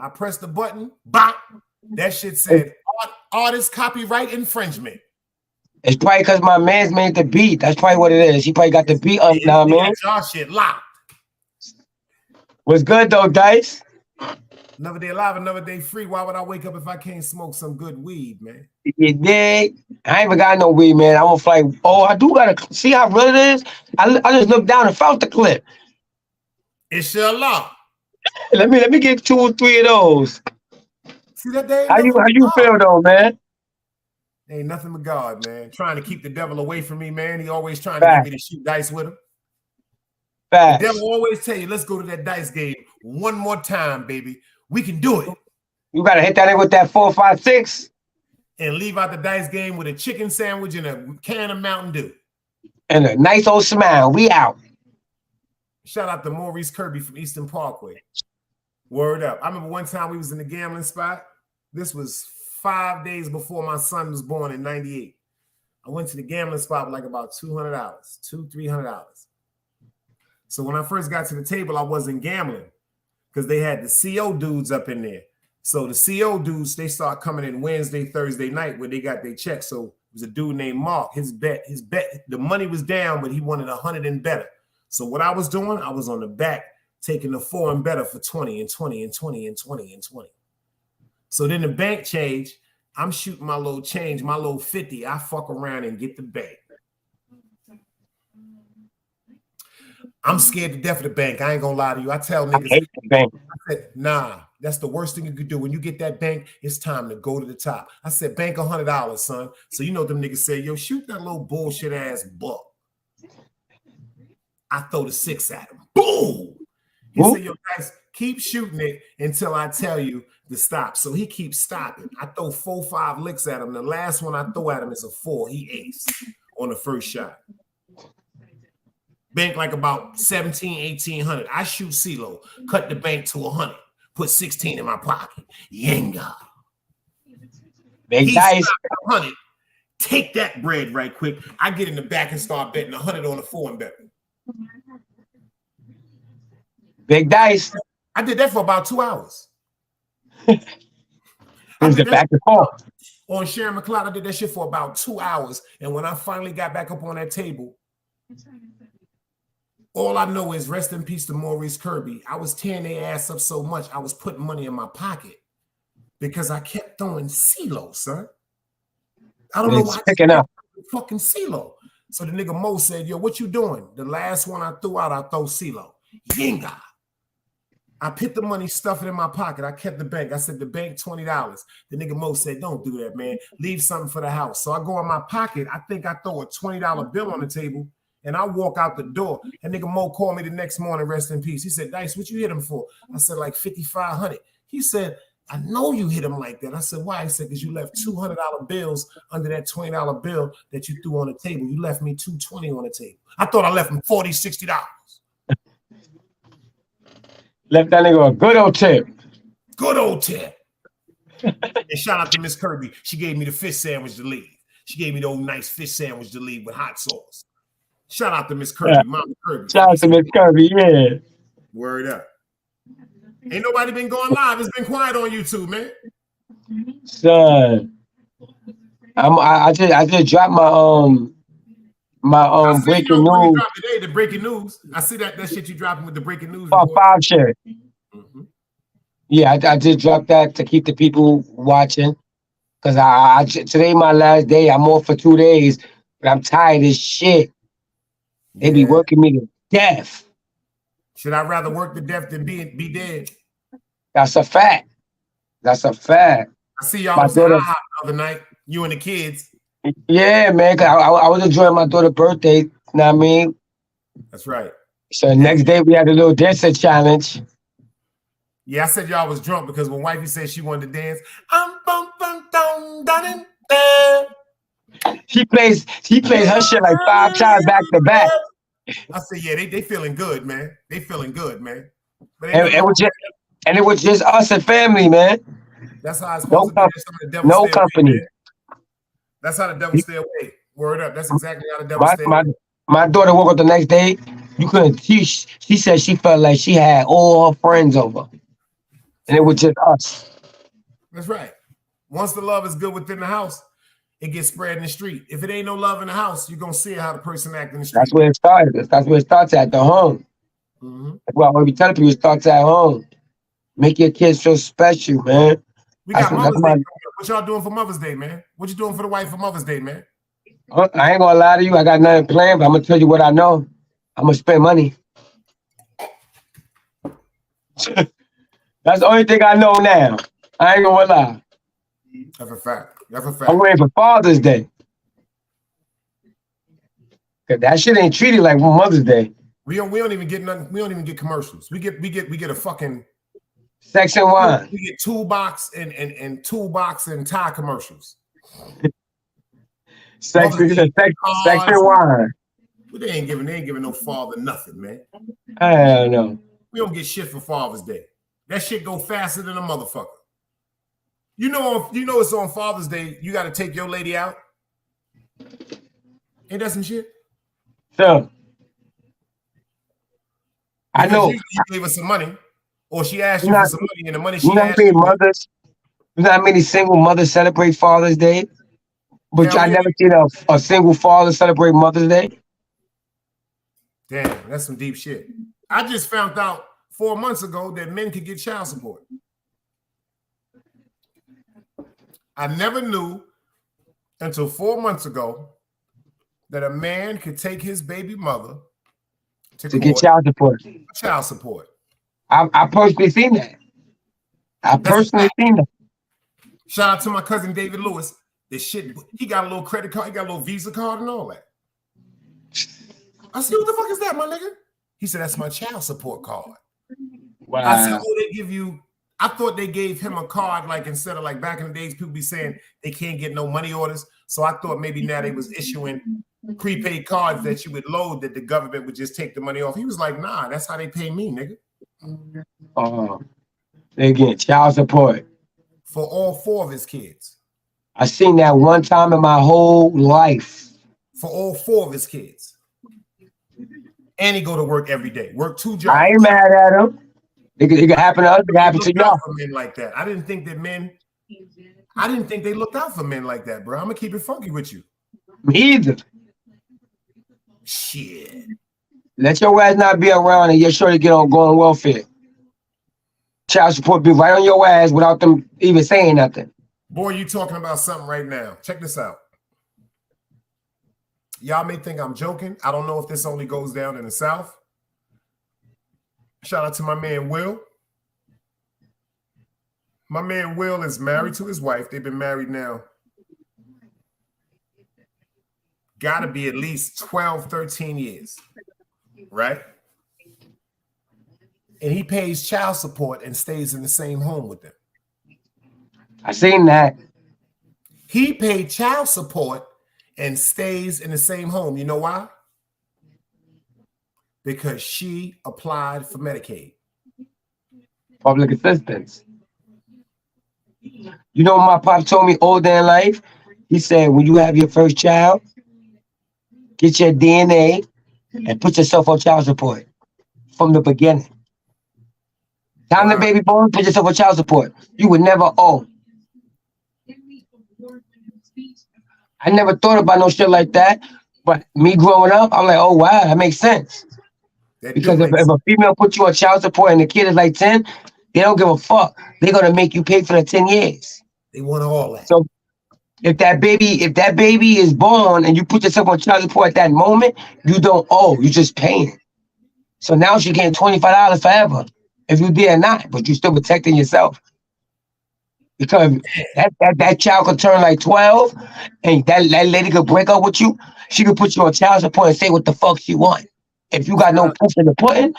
I pressed the button, bop. That shit said artist copyright infringement. It's probably because my man's made the beat. That's probably what it is. He probably got the beat up now, man. Y'all shit locked. What's good though, Dice? Another day alive, another day free. Why would I wake up if I can't smoke some good weed, man? You dig? I ain't even got no weed, man. I'm like, oh, I do gotta see how real it is. I just looked down and felt the clip. Inshallah. Let me get 2 or 3 of those. See that day? How you feel though, man? Ain't nothing but God, man. Trying to keep the devil away from me, man. He always trying to get me to shoot dice with him. Facts. The devil always tell you, let's go to that dice game one more time, baby. We can do it. You gotta hit that in with that 4, 5, 6. And leave out the dice game with a chicken sandwich and a can of Mountain Dew. And a nice old smile. We out. Shout out to Maurice Kirby from Eastern Parkway. Word up. I remember one time we was in the gambling spot. This was 5 days before my son was born in 98. I went to the gambling spot with like about $200, $300. So when I first got to the table, I wasn't gambling because they had the CO dudes up in there. So the CO dudes, they start coming in Wednesday, Thursday night where they got their check. So it was a dude named Mark. His bet, the money was down, but he wanted 100 and better. So what I was doing, I was on the back taking the 4 and better for 20 and 20 and 20 and 20 and 20. So then the bank change, I'm shooting my little change, my little 50. I fuck around and get the bank. I'm scared to death of the bank. I ain't gonna lie to you. I tell niggas, I hate the bank. I said, nah, that's the worst thing you could do. When you get that bank, it's time to go to the top. I said, bank $100, son. So you know what them niggas say, yo, shoot that little bullshit ass buck. I throw the 6 at him. Boom! He said, yo, guys, keep shooting it until I tell you to stop. So he keeps stopping. I throw 4, 5 licks at him. The last one I throw at him is a 4. He ace on the first shot. Bank like about 17, 1800. I shoot CeeLo, cut the bank to 100, put 16 in my pocket. Yenga. Big dice. 100. Take that bread right quick. I get in the back and start betting 100 on the 4 and betting. Big dice. I did that for about 2 hours. Who's the back and forth? On Sharon McLeod, I did that shit for about 2 hours. And when I finally got back up on that table, all I know is rest in peace to Maurice Kirby. I was tearing their ass up so much, I was putting money in my pocket because I kept throwing CeeLo, son. I don't know why. Picking up. Fucking CeeLo. So the nigga Mo said, yo, what you doing? The last one I threw out, I throw CeeLo. Yenga. I put the money, stuff it in my pocket. I kept the bank. I said, the bank, $20. The nigga Mo said, don't do that, man. Leave something for the house. So I go in my pocket. I think I throw a $20 bill on the table, and I walk out the door. And nigga Mo called me the next morning, rest in peace. He said, Dice, what you hit him for? I said, like 5,500. He said, I know you hit him like that. I said, why? He said, because you left $200 bills under that $20 bill that you threw on the table. You left me $220 on the table. I thought I left him $40, $60. Left that nigga a good old tip. Good old tip. And shout out to Miss Kirby. She gave me the fish sandwich to leave. She gave me the old nice fish sandwich to leave with hot sauce. Shout out to Miss Kirby, Yeah. Mama Kirby. Shout out to Miss Kirby, yeah. Word up. Ain't nobody been going live. It's been quiet on YouTube, man. Son, I just dropped my breaking news. Today, the breaking news. I see that shit you dropping with the breaking news. Oh, 5 share. Yeah, I just dropped that to keep the people watching. Cause I today my last day. I'm off for 2 days, but I'm tired as shit. They be working me to death. Should I rather work to death than be dead? That's a fact. That's a fact. I see y'all My was daughter- hot the other night. You and the kids. Yeah, man. 'Cause I was enjoying my daughter's birthday. You know what I mean? That's right. So the next day we had a little dancing challenge. Yeah, I said y'all was drunk because when wifey said she wanted to dance, She plays her shit like 5 times back to back. I said, yeah, they feeling good, man. They feeling good, man. But And it was just us and family, man. that's how it's No supposed to be. That's how the devil no stay away, company. man. That's how the devil stay away. Word up. That's exactly how the devil stay My, away. my daughter woke up the next day. You couldn't teach. She said she felt like she had all her friends over, and it was just us. That's right. Once the love is good within the house, it gets spread in the street. If it ain't no love in the house, you're gonna see how the person act in the street. That's where it started. That's where it starts at the home. Mhm. That's why when we tell people it starts at home. Make your kids feel special, man. We got That's Mother's Day. my- coming up. What y'all doing for Mother's Day, man? What you doing for the wife for Mother's Day, man? I ain't gonna lie to you. I got nothing planned, but I'm gonna tell you what I know. I'm gonna spend money. That's the only thing I know now. I ain't gonna lie. That's a fact. That's a fact. I'm waiting for Father's Day. Cause that shit ain't treated like Mother's Day. We don't even get nothing. We don't even get commercials. We get a fucking Sex and wine. we get toolbox and toolbox and tie commercials. Sex and wine. But they ain't giving no father nothing, man. I don't know. We don't get shit for Father's Day. That shit go faster than a motherfucker. You know it's on Father's Day. You got to take your lady out. Ain't that some shit? So I Because know. usually you gave her some money, or she asked you You know- for some money, and the money she You know how asked many you for- mothers? You know how many single mothers celebrate Father's Day? But Hell I yeah. never seen a single father celebrate Mother's Day. Damn, that's some deep shit. I just found out 4 months ago that men could get child support. I never knew until 4 months ago that a man could take his baby mother to To get court child support. for child support. I personally seen that. I personally seen that. Shout out to my cousin David Lewis. This shit, he got a little credit card, he got a little Visa card and all that. I said, what the fuck is that, my nigga? He said, that's my child support card. I said, oh, they give you, I thought they gave him a card, like instead of like back in the days, people be saying they can't get no money orders. So I thought maybe now they was issuing prepaid cards that you would load that the government would just take the money off. He was like, nah, that's how they pay me, nigga. They get child support. For all 4 of his kids. I seen that one time in my whole life. For all 4 of his kids. And he go to work every day. Work 2 jobs. I ain't mad at him. It could happen to us. It could happen to Looked out y'all. for men like that. I didn't think they looked out for men like that, bro. I'm gonna keep it funky with you. Me either. Shit. Let your ass not be around and you're sure to get on going welfare. Child support be right on your ass without them even saying nothing. Boy, you talking about something right now. Check this out. Y'all may think I'm joking. I don't know if this only goes down in the South. Shout out to my man Will. My man Will is married to his wife. They've been married now. Got to be at least 12, 13 years, right? And he pays child support and stays in the same home with them. I seen that. He paid child support and stays in the same home. You know why? Because she applied for Medicaid. Public assistance. You know what my pop told me older in life? He said, when you have your first child, get your DNA and put yourself on child support from the beginning. Time the baby born, put yourself on child support. You would never owe. I never thought about no shit like that. But me growing up, I'm like, oh, wow, that makes sense. Because if a female puts you on child support and the kid is like 10, they don't give a fuck. They're going to make you pay for the 10 years. They want all that. So if that baby is born and you put yourself on child support at that moment, you don't owe. You just paying. So now she's getting $25 forever. If you did not, but you're still protecting yourself. Because that child could turn like 12 and that lady could break up with you. She could put you on child support and say what the fuck she want. If you got no pressure to put in,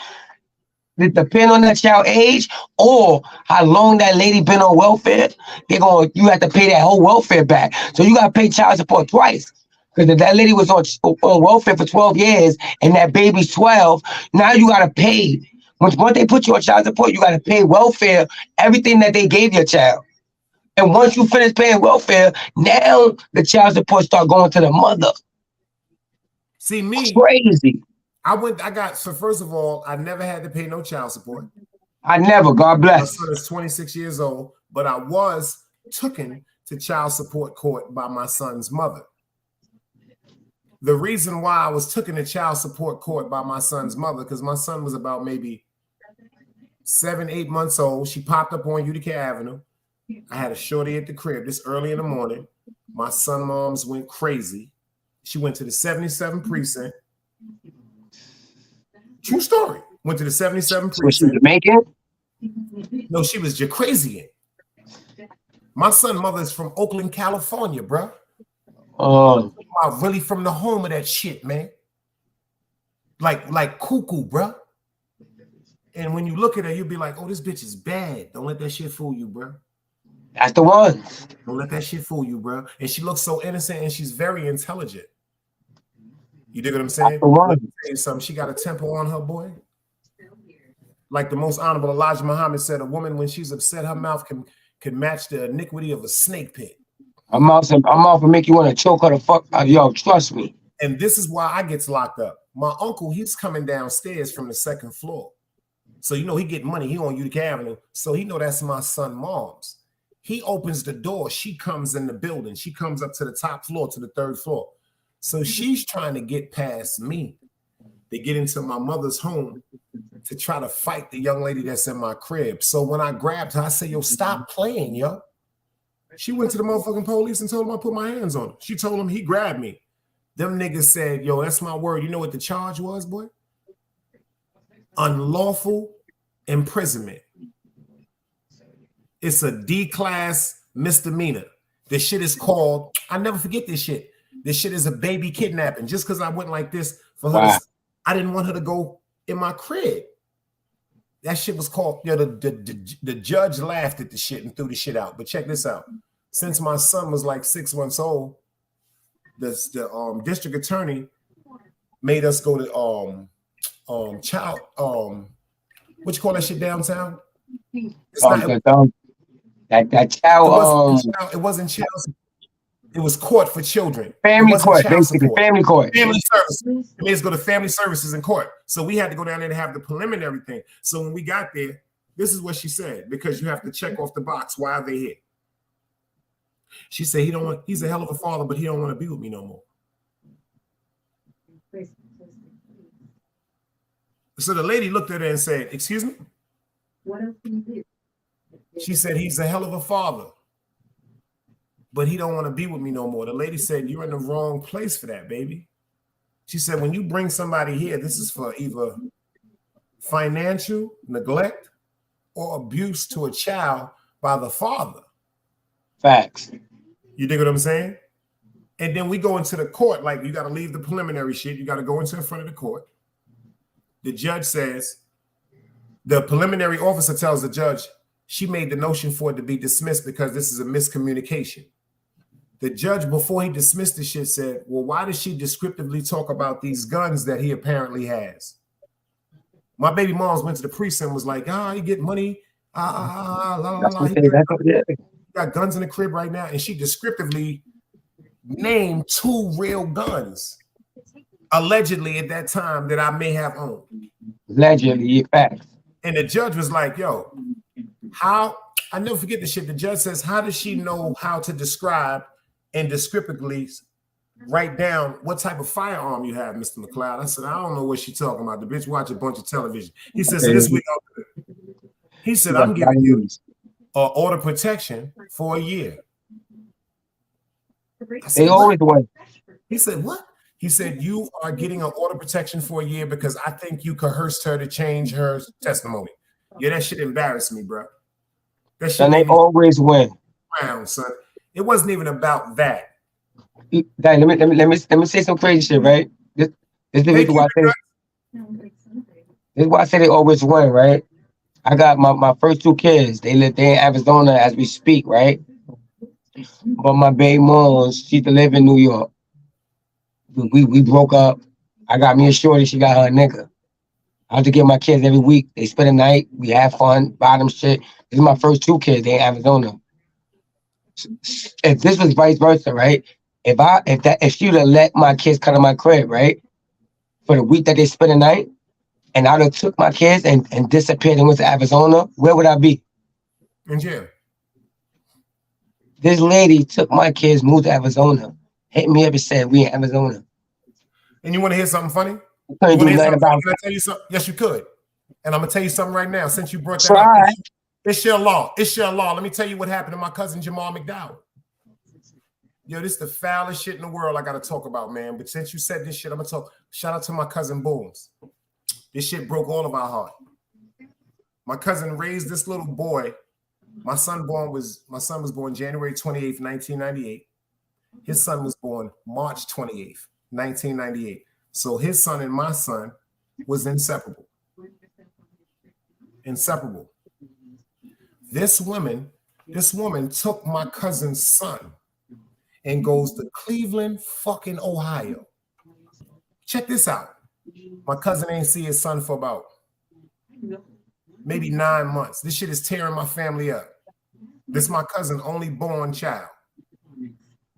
it depend on that child age or how long that lady been on welfare. You have to pay that whole welfare back. So you got to pay child support twice. Because if that lady was on welfare for 12 years and that baby's 12, now you got to pay. Once they put you on child support, you got to pay welfare, everything that they gave your child. And once you finish paying welfare, now the child support start going to the mother. See me, crazy. So first of all, I never had to pay no child support. I never, God bless. My son is 26 years old, but I was taken to child support court by my son's mother. The reason why I was taken to child support court by my son's mother, because my son was about maybe 7, 8 months old. She popped up on Utica Avenue. I had a shorty at the crib this early in the morning. My son moms went crazy. She went to the 77 precinct. True story. Went to the 77 precinct. Was she Jamaican? No, she was Jacrazian. My son's mother is from Oakland, California, bro. I'm really from the home of that shit, man. Like cuckoo, bro. And when you look at her, you'll be like, oh, this bitch is bad. Don't let that shit fool you, bro. That's the one. Don't let that shit fool you, bro. And she looks so innocent and she's very intelligent. You dig what I'm saying? Let me tell you something. She got a temper on her, boy. Like the most honorable Elijah Muhammad said, a woman, when she's upset, her mouth can match the iniquity of a snake pit. I'm off to make you want to choke her the fuck out. Yo, trust me. And this is why I get locked up. My uncle, he's coming downstairs from the second floor. So, you know, he get money. He on Utica Avenue. So he know that's my son mom's. He opens the door. She comes in the building. She comes up to the top floor, to the third floor. So she's trying to get past me to get into my mother's home to try to fight the young lady that's in my crib. So when I grabbed her, I said, yo, stop playing, yo. She went to the motherfucking police and told him I put my hands on him. She told him he grabbed me. Them niggas said, yo, that's my word. You know what the charge was, boy? Unlawful imprisonment. It's a D-class misdemeanor. This shit is called, I never forget this shit. This shit is a baby kidnapping. Just because I went like this for her, I didn't want her to go in my crib. That shit was called, you know, the judge laughed at the shit and threw the shit out. But check this out. Since my son was like 6 months old, the district attorney made us go to child what you call that shit downtown? That child it wasn't child. It was court for children. Family court, basically. Family court. Family services. It made us go to family services in court. So we had to go down there to have the preliminary thing. So when we got there, this is what she said, because you have to check off the box. Why are they here? She said he's a hell of a father, but he don't want to be with me no more. So the lady looked at her and said, excuse me? What else can you do? She said, he's a hell of a father, but he don't want to be with me no more. The lady said, you're in the wrong place for that, baby. She said, when you bring somebody here, this is for either financial neglect or abuse to a child by the father. Facts. You dig what I'm saying? And then we go into the court, like you got to leave the preliminary shit. You got to go into the front of the court. The judge says, the preliminary officer tells the judge, she made the motion for it to be dismissed because this is a miscommunication. The judge, before he dismissed the shit, said, well, why does she descriptively talk about these guns that he apparently has? My baby moms went to the precinct and was like, you get money. He got guns in the crib right now. And she descriptively named 2 real guns, allegedly at that time, that I may have owned. Allegedly, facts. And the judge was like, yo, how, I never forget the shit. The judge says, how does she know how to describe and descriptively write down what type of firearm you have, Mr. McLeod? I said, I don't know what she's talking about. The bitch watch a bunch of television. He said, so this week, he said, I'm giving you order protection for a year. They always win. He said, what? He said, you are getting an order protection for a year because I think you coerced her to change her testimony. Yeah, that shit embarrassed me, bro. That shit. And they always win. Around, son. It wasn't even about that. Let me say some crazy shit, right? This is the reason why I say this is why I say they always win, right? I got my first 2 kids. They live there in Arizona as we speak, right? But my baby mom, she to live in New York. We broke up. I got me a shorty. She got her a nigga. I have to get my kids every week. They spend the night. We have fun. Buy them shit. This is my first 2 kids. They in Arizona. If this was vice versa, right? If she would have let my kids come to my crib, right, for the week that they spend the night, and I'd have took my kids and disappeared and went to Arizona, where would I be? In jail. This lady took my kids, moved to Arizona, hit me up and said, we in Arizona. And you want to hear something funny? Couldn't do nothing about Can I tell you something? Yes, you could. And I'm going to tell you something right now. Since you brought that Try. up, it's your law. It's your law. Let me tell you what happened to my cousin Jamal McDowell. Yo, this is the foulest shit in the world I got to talk about, man. But since you said this shit, I'm going to talk. Shout out to my cousin Booms. This shit broke all of our heart. My cousin raised this little boy. My son was born January 28th, 1998. His son was born March 28th, 1998. So his son and my son was inseparable. Inseparable. This woman took my cousin's son and goes to Cleveland, fucking Ohio. Check this out. My cousin ain't see his son for about maybe 9 months. This shit is tearing my family up. This is my cousin's only born child.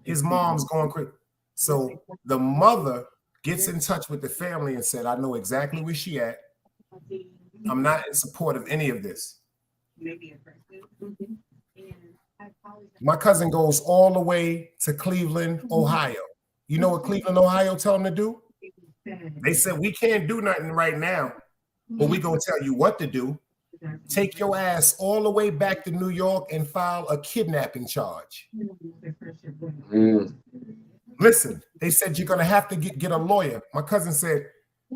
His mom's going crazy. So the mother gets in touch with the family and said, I know exactly where she at. I'm not in support of any of this. My cousin goes all the way to Cleveland, Ohio. You know what Cleveland, Ohio tell them to do? They said, we can't do nothing right now, but we gonna tell you what to do. Take your ass all the way back to New York and file a kidnapping charge. Listen, they said you're gonna have to get a lawyer. My cousin said,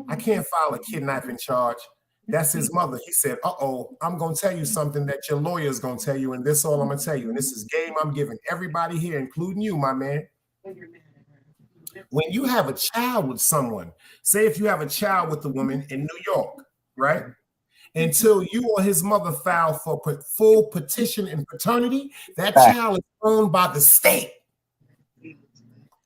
I can't file a kidnapping charge. That's his mother. He said, uh-oh, I'm gonna tell you something that your lawyer is gonna tell you, and this is all I'm gonna tell you. And this is game I'm giving everybody here, including you, my man. When you have a child with someone, say if you have a child with a woman in New York, right? Until you or his mother file for full petition and paternity, that child is owned by the state.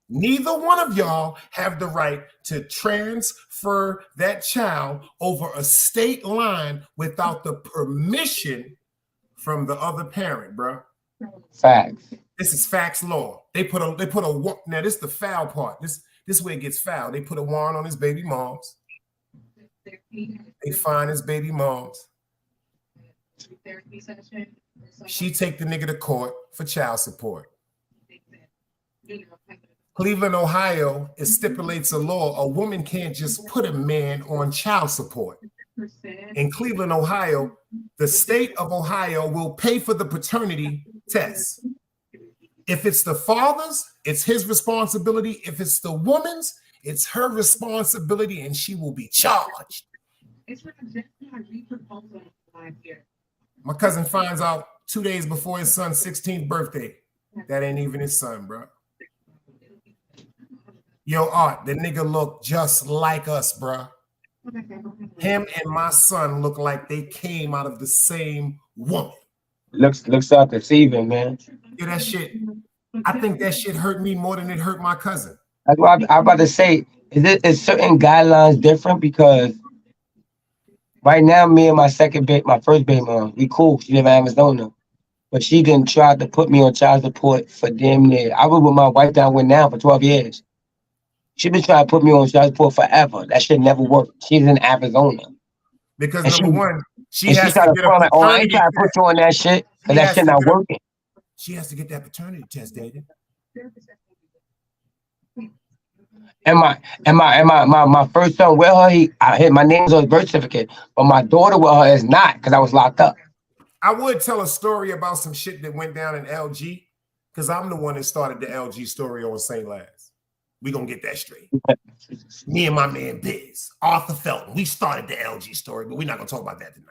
Neither one of y'all have the right to transfer that child over a state line without the permission from the other parent, bro. Facts. This is facts law. They put a now this is the foul part. This is where it gets foul. They put a warrant on his baby moms. They find his baby moms. She take the nigga to court for child support. Cleveland, Ohio, it stipulates a law. A woman can't just put a man on child support. In Cleveland, Ohio, the state of Ohio will pay for the paternity test. If it's the father's, it's his responsibility. If it's the woman's, it's her responsibility, and she will be charged. My cousin finds out 2 days before his son's 16th birthday. That ain't even his son, bro. Yo, Art, the nigga look just like us, bro. Him and my son look like they came out of the same woman. Looks out deceiving, man. Yeah, that shit. I think that shit hurt me more than it hurt my cousin. That's why I'm about to say, is certain guidelines different? Because right now, me and my first baby mom, we cool. She live in Arizona, but she didn't try to put me on child support for damn near. I was with my wife that I went now for 12 years. She been trying to put me on child support forever. That shit never worked. She's in Arizona. Because And number one, she And has she tried to to get front a like, oh, I ain't paternity trying to put test. you on that shit, She because that has shit to not get a- working. She has to get that paternity test, David. And my first son with her, my name's on his birth certificate, but my daughter with her is not, because I was locked up. I would tell a story about some shit that went down in LG, because I'm the one that started the LG story on St. Laz. We gonna get that straight. Me and my man Biz, Arthur Felton, we started the LG story, but we're not gonna talk about that tonight.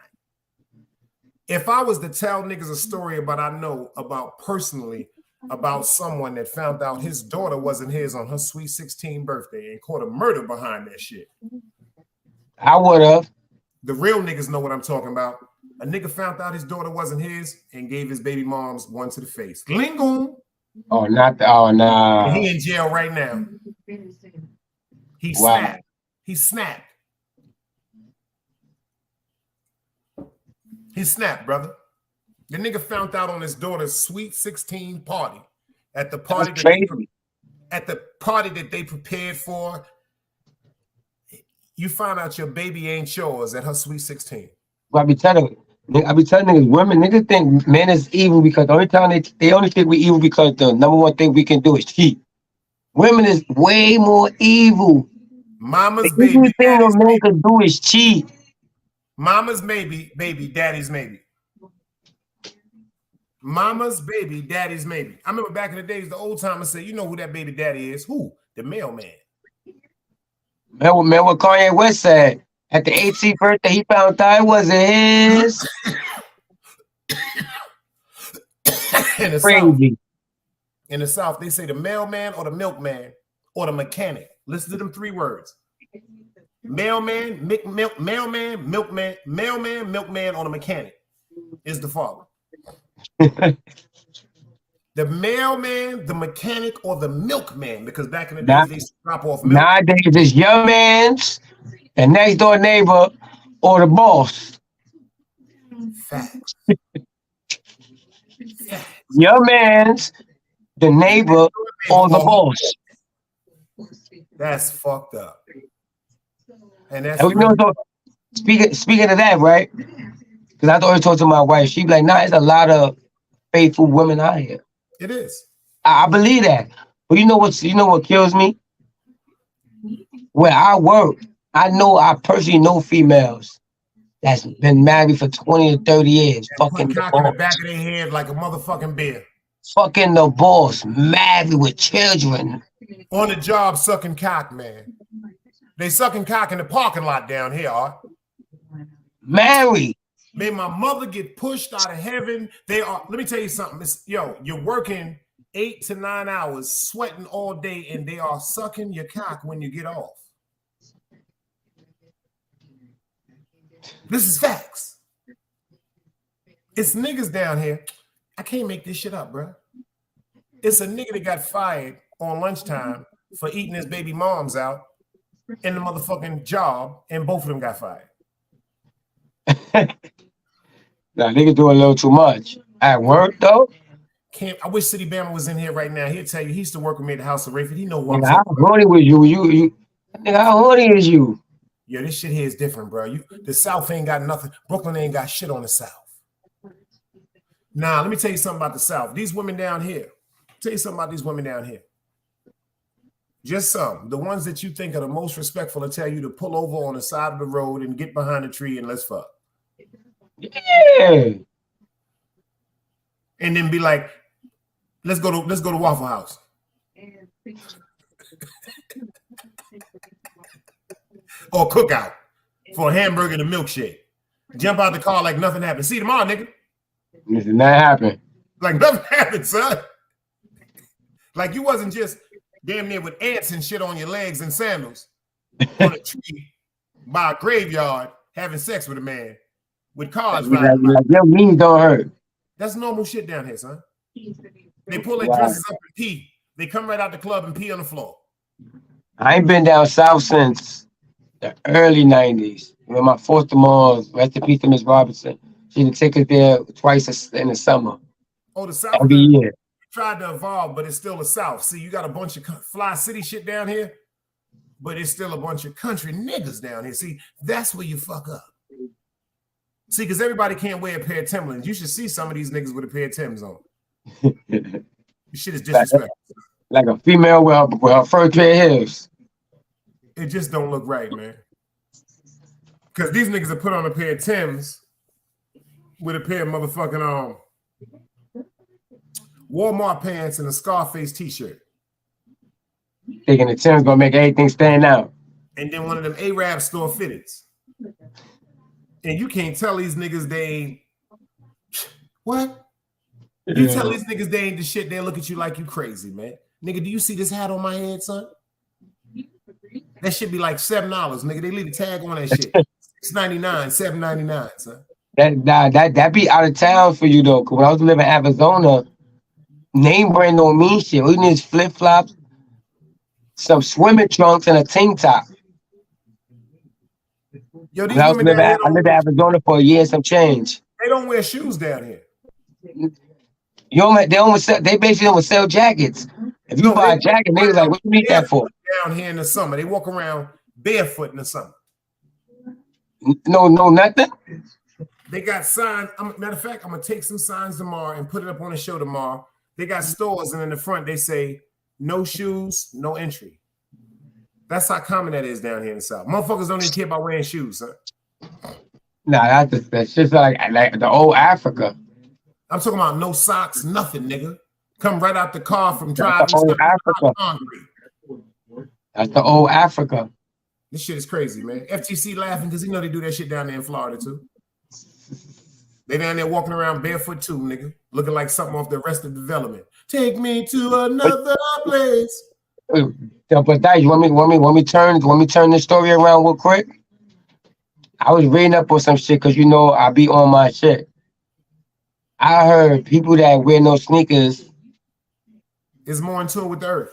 If I was to tell niggas a story about personally about someone that found out his daughter wasn't his on her sweet 16 birthday and caught a murder behind that shit, I would have. the real niggas know what I'm talking about. A nigga found out his daughter wasn't his and gave his baby moms one to the face. Lingo. Oh, nah. He in jail right now. He Wow. snapped. He snapped. He snapped, brother. The nigga found out on his daughter's sweet 16 party at the party That's that they prepared for. You find out your baby ain't yours at her sweet 16. Well, I be telling niggas, women, niggas think men is evil because the only time they only think we evil because the number one thing we can do is cheat. Women is way more evil. Mama's The baby, only thing a daddy's man baby. can do is cheat. Mama's baby, daddy's maybe. Mama's baby, daddy's maybe. I remember back in the days, the old timers said, you know who that baby daddy is? Who? The mailman. Man, what Kanye West said at the 18th birthday, he found out it wasn't his. In the South, Crazy. in the South, they say the mailman or the milkman or the mechanic. Listen to them three words. Mailman, mailman, milkman, or the mechanic is the father. The mailman, the mechanic, or the milkman, because back in the days they used to drop off milk. Nowadays, it's your man's, the next door neighbor, or the boss. Facts. Your man's, the neighbor, or the boss. That's fucked up. And that's And we know, so speaking of that, right? Because I always talk to my wife. She be like, nah, there's a lot of faithful women out here. it is. I believe that. But you know what kills me? Where I work, I personally know females that's been married for 20 or 30 years. Fucking Put the cock in the boss. back of their head like a motherfucking bear. Fucking the boss. Married with children. On the job sucking cock, man. They sucking cock in the parking lot down here, Art. Married. Made my mother get pushed out of heaven. They are, let me tell you something. You're working 8 to 9 hours, sweating all day, and they are sucking your cock when you get off. This is facts. It's niggas down here. I can't make this shit up, bro. It's a nigga that got fired on lunchtime for eating his baby moms out in the motherfucking job, and both of them got fired. Nah, niggas doing a little too much. At work, though, I wish City Bama was in here right now. He'll tell you he used to work with me at the House of Rayford. He know who I'm nigga, how talking about. horny was you? Nigga, how horny is you? Yeah, this shit here is different, bro. The South ain't got nothing. Brooklyn ain't got shit on the South. Nah, let me tell you something about the South. These women down here. Tell you something about these women down here. Just some. The ones that you think are the most respectful will tell you to pull over on the side of the road and get behind a tree and let's fuck. Yeah. And then be like, let's go to Waffle House. Or Cookout for a hamburger and a milkshake. Jump out the car like nothing happened. See you tomorrow, nigga. This did not happen. Like nothing happened, son. Like you wasn't just damn near with ants and shit on your legs and sandals on a tree by a graveyard having sex with a man with cars riding by. Like, your knees don't hurt. That's normal shit down here, son. They pull their dresses up and pee. They come right out the club and pee on the floor. I ain't been down south since the early 90s. When my foster mom, rest in peace to Miss Robinson, she would take us there twice in the summer. Oh, the South Every year. tried to evolve, but it's still the South. See, you got a bunch of fly city shit down here, but it's still a bunch of country niggas down here. See, that's where you fuck up. See, because everybody can't wear a pair of Timberlands. You should see some of these niggas with a pair of Timbs on. This shit is disrespectful. Like a female with her first pair of heels. It just don't look right, man. Because these niggas have put on a pair of Timbs with a pair of motherfucking Walmart pants and a Scarface t-shirt. Thinking the Tim's gonna make everything stand out. And then one of them Arab store fitteds. And you can't tell these niggas they ain't what? You tell these niggas they ain't the shit, they look at you like you crazy, man. Nigga, do you see this hat on my head, son? That should be like $7, nigga. They leave the tag on that shit. $6.99, $7.99, son. That be out of town for you though. Cause when I was living in Arizona, name brand don't mean shit. We need flip flops, some swimming trunks, and a tank top. Yo, these I lived women down here in Arizona for a year and some change. they don't wear shoes down here. They basically don't sell jackets. If you buy a jacket, niggas like, what you need that for? Down here in the summer, they walk around barefoot in the summer. No, nothing. They got signs. Matter of fact, I'm gonna take some signs tomorrow and put it up on the show tomorrow. They got stores, and in the front they say no shoes, no entry. That's how common that is down here in the South. Motherfuckers don't even care about wearing shoes, huh? Nah, that's just like the old Africa. I'm talking about no socks, nothing, nigga. Come right out the car from That's driving. the old Africa. That's the old Africa. This shit is crazy, man. FTC laughing because they do that shit down there in Florida too. They down there walking around barefoot too, nigga, looking like something off the Arrested Development. Take me to another place. But Dice, you want me turn this story around real quick? I was reading up on some shit because I be on my shit. I heard people that wear no sneakers. Is more in tune with the earth.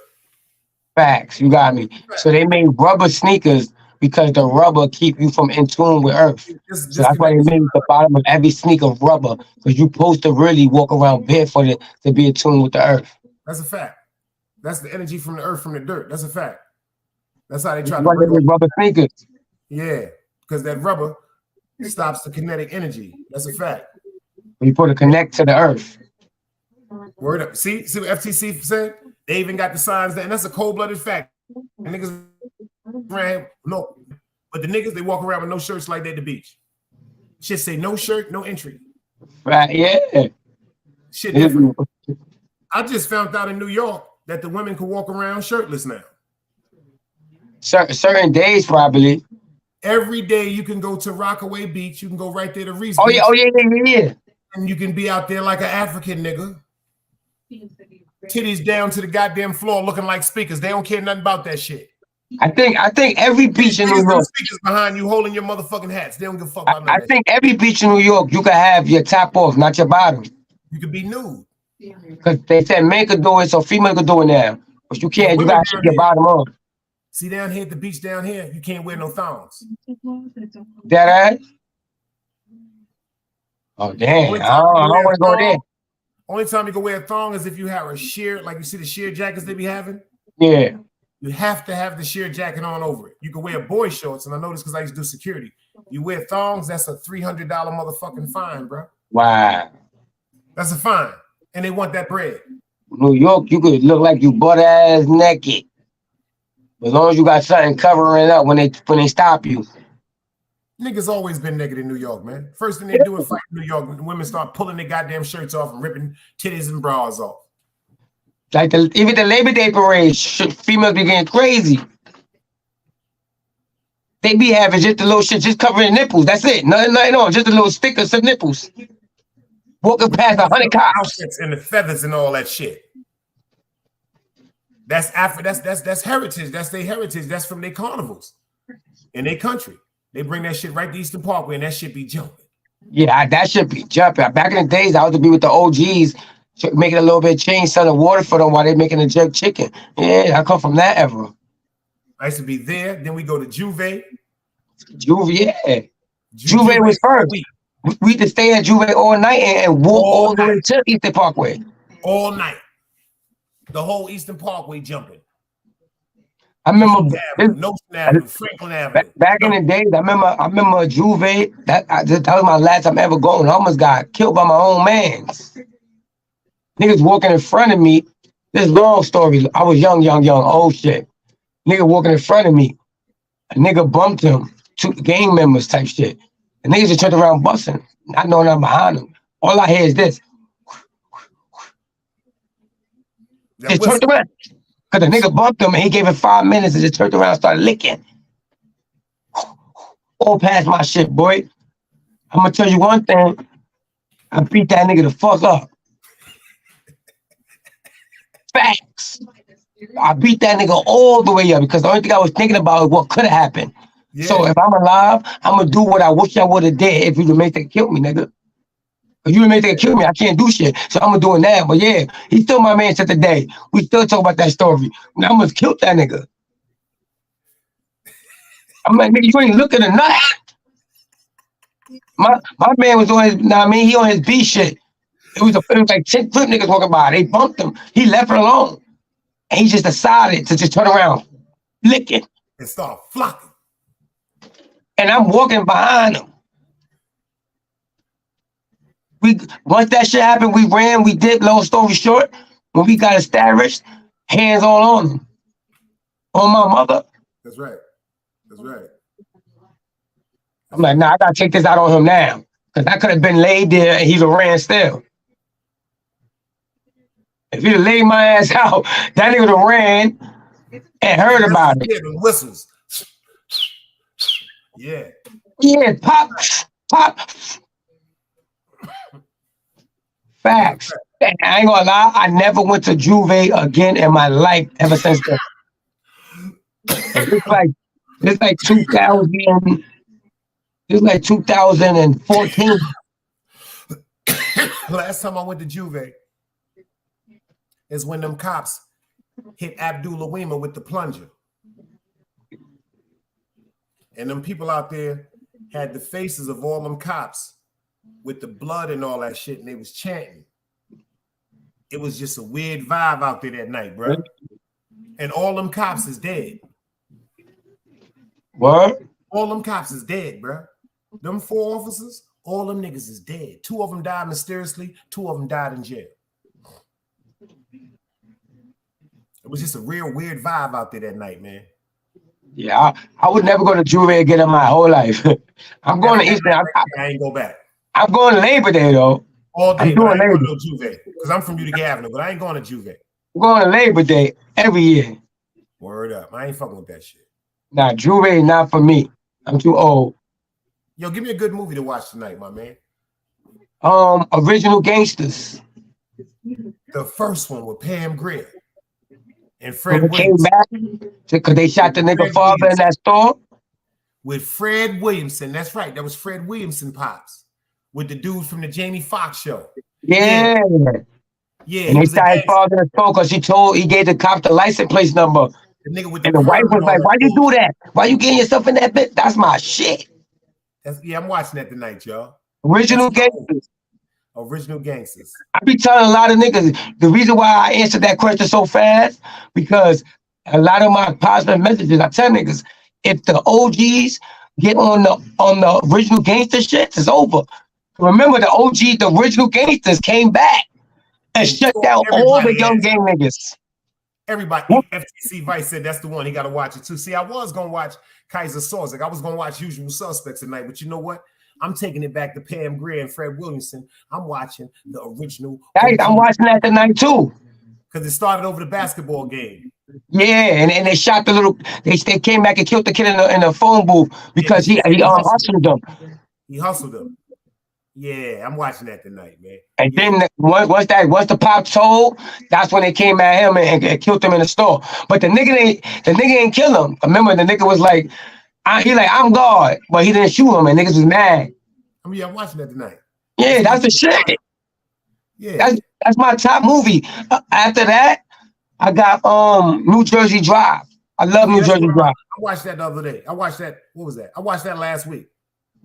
Facts, you got me. So they made rubber sneakers because the rubber keep you from in tune with earth. So that's why they made the bottom of every sneaker rubber, because you're supposed to really walk around barefooted to be in tune with the earth. That's a fact. That's the energy from the earth, from the dirt. That's a fact. That's how they try to bring rubber sneakers. Yeah, because that rubber stops the kinetic energy. That's a fact. You put to connect to the earth. Word up. See what FTC said? They even got the signs there, and that's a cold-blooded fact. Niggas ran no, but the niggas they walk around with no shirts like they at the beach. Shit say no shirt, no entry. Right? Yeah. Shit different. I just found out in New York that the women can walk around shirtless now. Certain days, probably. Every day you can go to Rockaway Beach. You can go right there to Reese. Oh Beach, yeah. And you can be out there like an African nigga. Titties down to the goddamn floor looking like speakers. They don't care nothing about that shit. I think every beach in New York. Speakers behind you holding your motherfucking hats. They don't give a fuck about I think every beach in New York, you can have your top off, not your bottom. You can be nude. Because they said men could do it, so female could do it now. But you can't. You gotta keep your bottom off. See down here at the beach down here, you can't wear no thongs. That right? Oh damn! I don't want to go there. Only time you can wear a thong is if you have a sheer, like you see the sheer jackets they be having. Yeah. You have to have the sheer jacket on over it. You can wear boy shorts, and I know this because I used to do security. You wear thongs, that's a $300 motherfucking fine, bro. Wow. That's a fine, and they want that bread. New York, you could look like you butt ass naked, as long as you got something covering up when they stop you. Niggas always been naked in New York, man. First thing they do is fight in New York when the women start pulling their goddamn shirts off and ripping titties and bras off. Like even the Labor Day parade, females be getting crazy. They be having just a little shit, just covering the nipples. That's it. Nothing on, just a little sticker, some nipples. walking past 100 cops. Outfits and the feathers and all that shit. That's that's heritage. That's their heritage. That's from their carnivals in their country. They bring that shit right to Eastern Parkway and that shit be jumping. Yeah, that should be jumping. Back in the days, I used to be with the OGs, making a little bit of change, selling water for them while they making a jerk chicken. Yeah, I come from that era. I used to be there. Then we go to Juve. Juve, yeah. Juve was first. We used to stay at Juve all night and walk all the way to Eastern Parkway. All night. The whole Eastern Parkway jumping. I remember Notion Avenue, Franklin Avenue. Back in the days, I remember Juve. That was my last time ever going. I almost got killed by my own mans. Niggas walking in front of me. This long story. I was young. Oh shit. Nigga walking in front of me. A nigga bumped him. 2 gang members type shit. The niggas just turned around busting, not knowing I'm behind them. All I hear is this. Just turned around. Because the nigga bumped him and he gave it 5 minutes and just turned around and started licking. All past my shit, boy. I'm going to tell you one thing. I beat that nigga the fuck up. Facts. I beat that nigga all the way up because the only thing I was thinking about is what could have happened. Yeah. So if I'm alive, I'm going to do what I wish I would have did if you made that kill me, nigga. If you made that kill me, I can't do shit. So I'm doing that. But yeah, he's still my man to today. We still talk about that story. Now I'm gonna kill that nigga. I'm like, nigga, you ain't looking or nothing. My man was on his, he on his B shit. It was like 10 flip niggas walking by. They bumped him. He left it alone. And he just decided to just turn around, licking. And start flocking. And I'm walking behind him. Once that shit happened, we ran, we did, long story short, when we got established, hands all on him. On my mother. That's right. That's right. I'm like, nah, I gotta take this out on him now. Because I could have been laid there and he'd have ran still. If he'd have laid my ass out, that nigga would have ran and heard about it. Yeah, the whistles. Yeah. Yeah, pop. Facts. And I ain't gonna lie, I never went to Juve again in my life ever since then. It's like 2000. It's like 2014. Last time I went to Juve is when them cops hit Abdullah Weema with the plunger. And them people out there had the faces of all them cops with the blood and all that shit, and they was chanting. It was just a weird vibe out there that night, bro. And all them cops is dead. What? All them cops is dead, bro. Them 4 officers, all them niggas is dead. 2 of them died mysteriously. 2 of them died in jail. It was just a real weird vibe out there that night, man. Yeah, I would never go to Juve again in my whole life. I'm going to Eastern. I ain't go back. I'm going to Labor Day though. All day. I'm doing Labor Day. Juve because I'm from Utica Avenue, but I ain't going to Juve. I'm going to Labor Day every year. Word up. I ain't fucking with that shit. Nah, Juve is not for me. I'm too old. Yo, give me a good movie to watch tonight, my man. Original Gangsters. The first one with Pam Grier and Fred Williamson. Came back because they shot the nigga father in that store. With Fred Williamson. That's right. That was Fred Williamson pops. With the dude from the Jamie Foxx show. Yeah. And they shot his father in the store because he gave the cop the license plate number. The nigga with and the wife was like, why you do that? Why you getting yourself in that bit? That's my shit. Yeah, I'm watching that tonight, y'all. Original Gangsters. Original Gangsters. I be telling a lot of niggas, the reason why I answered that question so fast, because a lot of my positive messages, I tell niggas, if the OGs get on the original gangster shit, it's over. Remember the original gangsters came back and shut down all the young gang niggas. Everybody, FTC Vice said that's the one. He got to watch it too. See, I was going to watch Kaiser Soze. I was going to watch Usual Suspects tonight, but you know what? I'm taking it back to Pam Grier and Fred Williamson. I'm watching the original. I'm watching that tonight too. Because it started over the basketball game. Yeah, and they shot the little. They came back and killed the kid in the phone booth because he hustled them. He hustled them. Yeah, I'm watching that tonight, man. And then once the pop told, that's when they came at him and killed him in the store. But the nigga ain't kill him. Remember, the nigga was like, I'm God, but he didn't shoot him, and niggas was mad. I mean, I'm watching that tonight. Yeah, that's the shit. Yeah, that's my top movie. After that, I got New Jersey Drive. I love New Jersey Drive. I watched that the other day. I watched that. What was that? I watched that last week.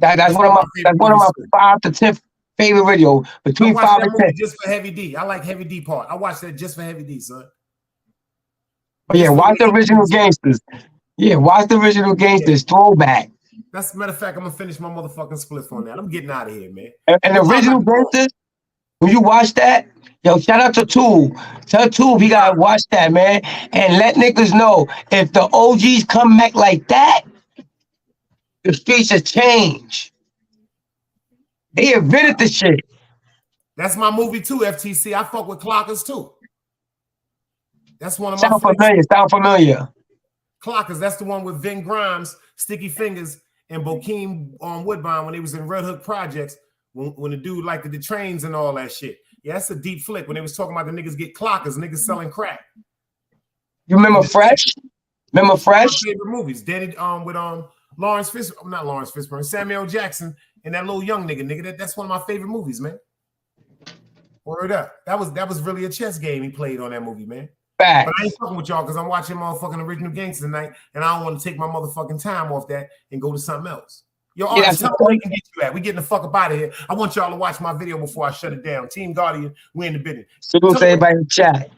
That's one of my 5 to 10 favorite video. Between 5 and 10. Just for Heavy D. I like Heavy D part. I watched that just for Heavy D, son. But yeah, watch the original Gangsters. Yeah, watch the original Gangsters. Throwback. That's a matter of fact. I'm gonna finish my motherfucking spliff on that. I'm getting out of here, man. And the original Gangsters, when you watch that, yo, shout out to Tool. Tell Tool he gotta watch that, man. And let niggas know if the OGs come back like that, the streets have changed. They invented the shit. That's my movie too, FTC. I fuck with Clockers too. That's one of my Sound familiar. Clockers, that's the one with Vin Grimes, Sticky Fingers, and Bokeem Woodbine when they was in Red Hook Projects, when the dude liked the trains and all that shit. Yeah, that's a deep flick when they was talking about the niggas get clockers, niggas selling crack. You remember Fresh? Remember Fresh? My favorite movies. Danny with Lawrence Fishburne, not Lawrence Fishburne, Samuel Jackson, and that little young nigga. That's one of my favorite movies, man. Word up. That was really a chess game he played on that movie, man. Back. But I ain't fucking with y'all because I'm watching motherfucking Original Gangster tonight, and I don't want to take my motherfucking time off that and go to something else. Yo, tell me where we can get you at. We getting the fuck up out of here. I want y'all to watch my video before I shut it down. Team Guardian, we in the business. Salute to everybody in the chat.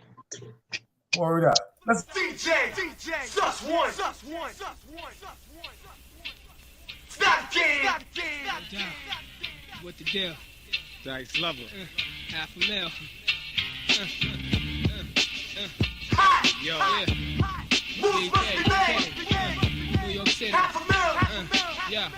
Word up. Let's DJ, Sus One. Stop game. What the deal? Dice Lover. Half a mil. Yo. Moves must be made. New York City. Half a mil. Yeah.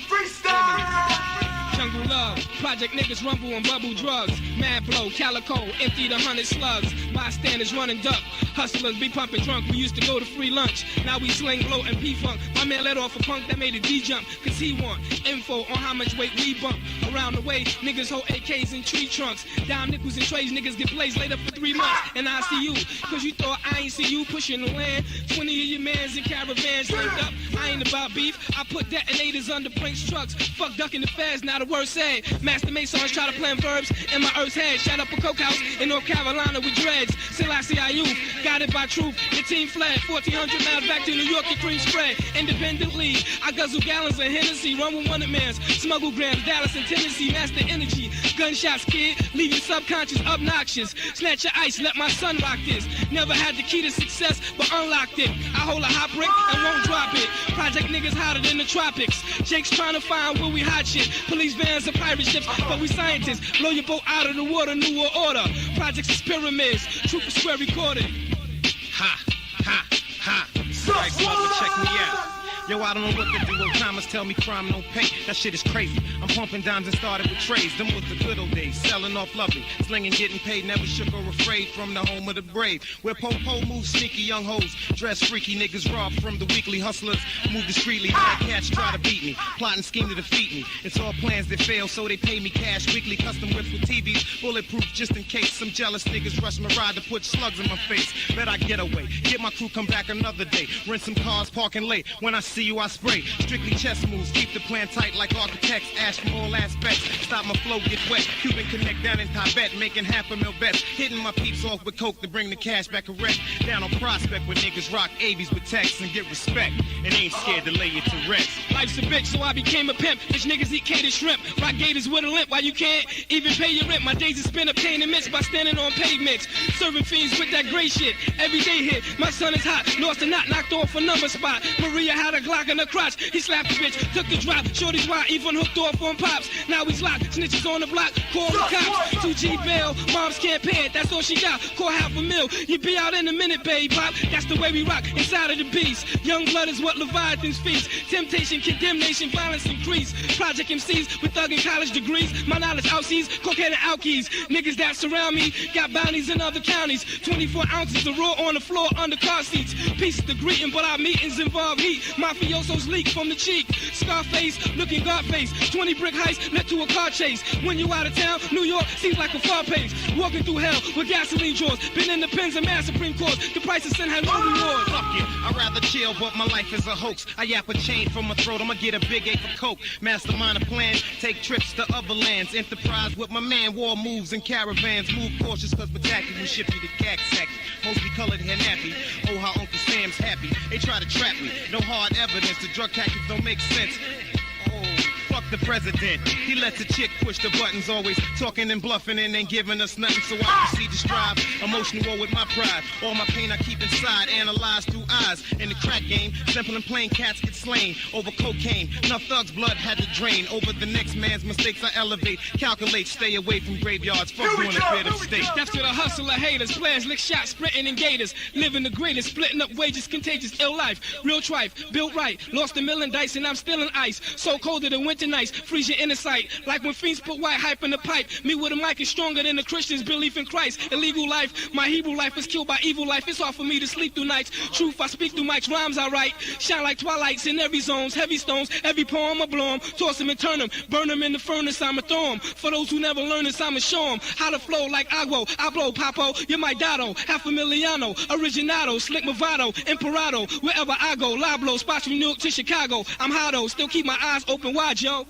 Freestyle. Jungle Love, Project niggas rumble and bubble drugs. Mad blow, calico, empty the 100 slugs. Bystanders running duck, hustlers be pumping drunk. We used to go to free lunch, now we sling blow and P-funk. My man let off a punk that made a D-jump, cause he want info on how much weight we bump. Around the way, niggas hold AKs in tree trunks. Down nickels and trays, niggas get blazed laid up for 3 months. And I see you, cause you thought I ain't see you pushing the land. 20 of your mans in caravans linked up. I ain't about beef, I put detonators under Brinks trucks. Fuck ducking the feds, now the word said. Master Masons try to plant verbs in my earth's head. Shot up a coke house in North Carolina with dreads. Selassie I youth, guided by truth. The team fled 1,400 miles back to New York and cream spread. Independently, I guzzle gallons of Hennessy. Run with one of mans, smuggle grams, Dallas and Tennessee. Master energy, gunshots kid, leave your subconscious obnoxious. Snatch your ice, let my son rock this. Never had the key to success, but unlocked it. I hold a hot brick and won't drop it. Project niggas hotter than the tropics. Jake's trying to find where we hot shit. Police vans and pirate ships, but we scientists. Blow your boat out of the water, New World Order. Projects is pyramids, truth is square recorded. Ha, ha, ha. Dice Lover, check me out. Yo, I don't know what to do. Old timers tell me crime no pay. That shit is crazy. I'm pumping dimes and started with trays. Them was the good old days. Selling off lovely. Slinging, getting paid. Never shook or afraid from the home of the brave. Where po-po moves sneaky young hoes. Dress freaky niggas rob from the weekly hustlers. Move discreetly. Bad cats try to beat me. Plotting scheme to defeat me. It's all plans that fail, so they pay me cash weekly. Custom whips with TVs. Bulletproof just in case some jealous niggas rush my ride to put slugs in my face. Bet I get away. Get my crew, come back another day. Rent some cars, parking late. When I see you, I spray. Strictly chess moves, keep the plan tight like architects. Ash from all aspects, stop my flow, get wet. Cuban connect down in Tibet, making $500,000 bets. Hitting my peeps off with coke to bring the cash back correct. Down on Prospect where niggas rock AVs with texts and get respect. And ain't scared to lay you to rest. Life's a bitch, so I became a pimp. Bitch niggas eat catered shrimp. Rock gators with a limp while you can't even pay your rent. My days are spent obtaining mitts by standing on pavements. Serving fiends with that gray shit. Every day hit. My son is hot. Lost a knot, knocked off a number spot. Maria had a Glock in her crotch. He slapped the bitch, took the drop. Shorty's wild, even hooked off on pops. Now he's locked. Snitches on the block. Call the cops. 2G bail. Moms can't pay it. That's all she got. Call $500,000. You be out in a minute, babe pop. That's the way we rock inside of the beast. Young blood is what Leviathan's feast. Temptation, condemnation, violence increase. Project MCs with thug and college degrees. My knowledge outseas, cocaine and alkies. Niggas that surround me got bounties in other counties. 24 ounces of raw on the floor under car seats. Pieces to greeting, but our meetings involve heat. My Mafiosos leak from the cheek. Scarface, looking God face. 20 brick heist led to a car chase. When you out of town, New York seems like a far pace. Walking through hell with gasoline drawers. Been in the pens and mad Supreme Court. The price of sin had no reward. Fuck it, I'd rather chill, but my life is a hoax. I yap a chain from my throat, I'ma get a big A for coke. Mastermind a plan, take trips to other lands. Enterprise with my man, war moves and caravans. Move cautious, cause spectacular, we ship you to gag sack. Mostly colored hair nappy. Oh, how Uncle Sam's happy. They try to trap me, no hard evidence. The drug tactics don't make sense. Oh, fuck the president. He lets a chick push the buttons, always talking and bluffing and ain't giving us nothing. So I proceed to strive, emotional war with my pride. All my pain I keep inside, analyzed through eyes. In the crack game, simple and plain cats get slain over cocaine. Enough thugs' blood had to drain. Over the next man's mistakes I elevate, calculate, stay away from graveyards. Fuck doing a bit of state. That's to the hustler haters, players lick shots, sprinting in gators, living the greatest, splitting up wages, contagious, ill life, real trife, built right, lost a million dice and I'm still in ice, so colder than winter nights, freeze your inner sight, like when fiends put white hype in the pipe, me with a mic is stronger than the Christian's belief in Christ, illegal life, my Hebrew life is killed by evil life, it's hard for me to sleep through nights, truth I speak through mics, rhymes I write, shine like twilights in every zones, heavy stones, every poem I blow 'em, toss 'em and turn 'em, burn 'em in the furnace, I'ma throw 'em, for those who never learn this, I'ma show 'em, how to flow like agua, I blow Papo, you're my Dado, half a Miliano, Originado, Slick Movado, Imperado, wherever I go, Lablo, spots from New York to Chicago, I'm Hado, still keep my eyes open wide, yo.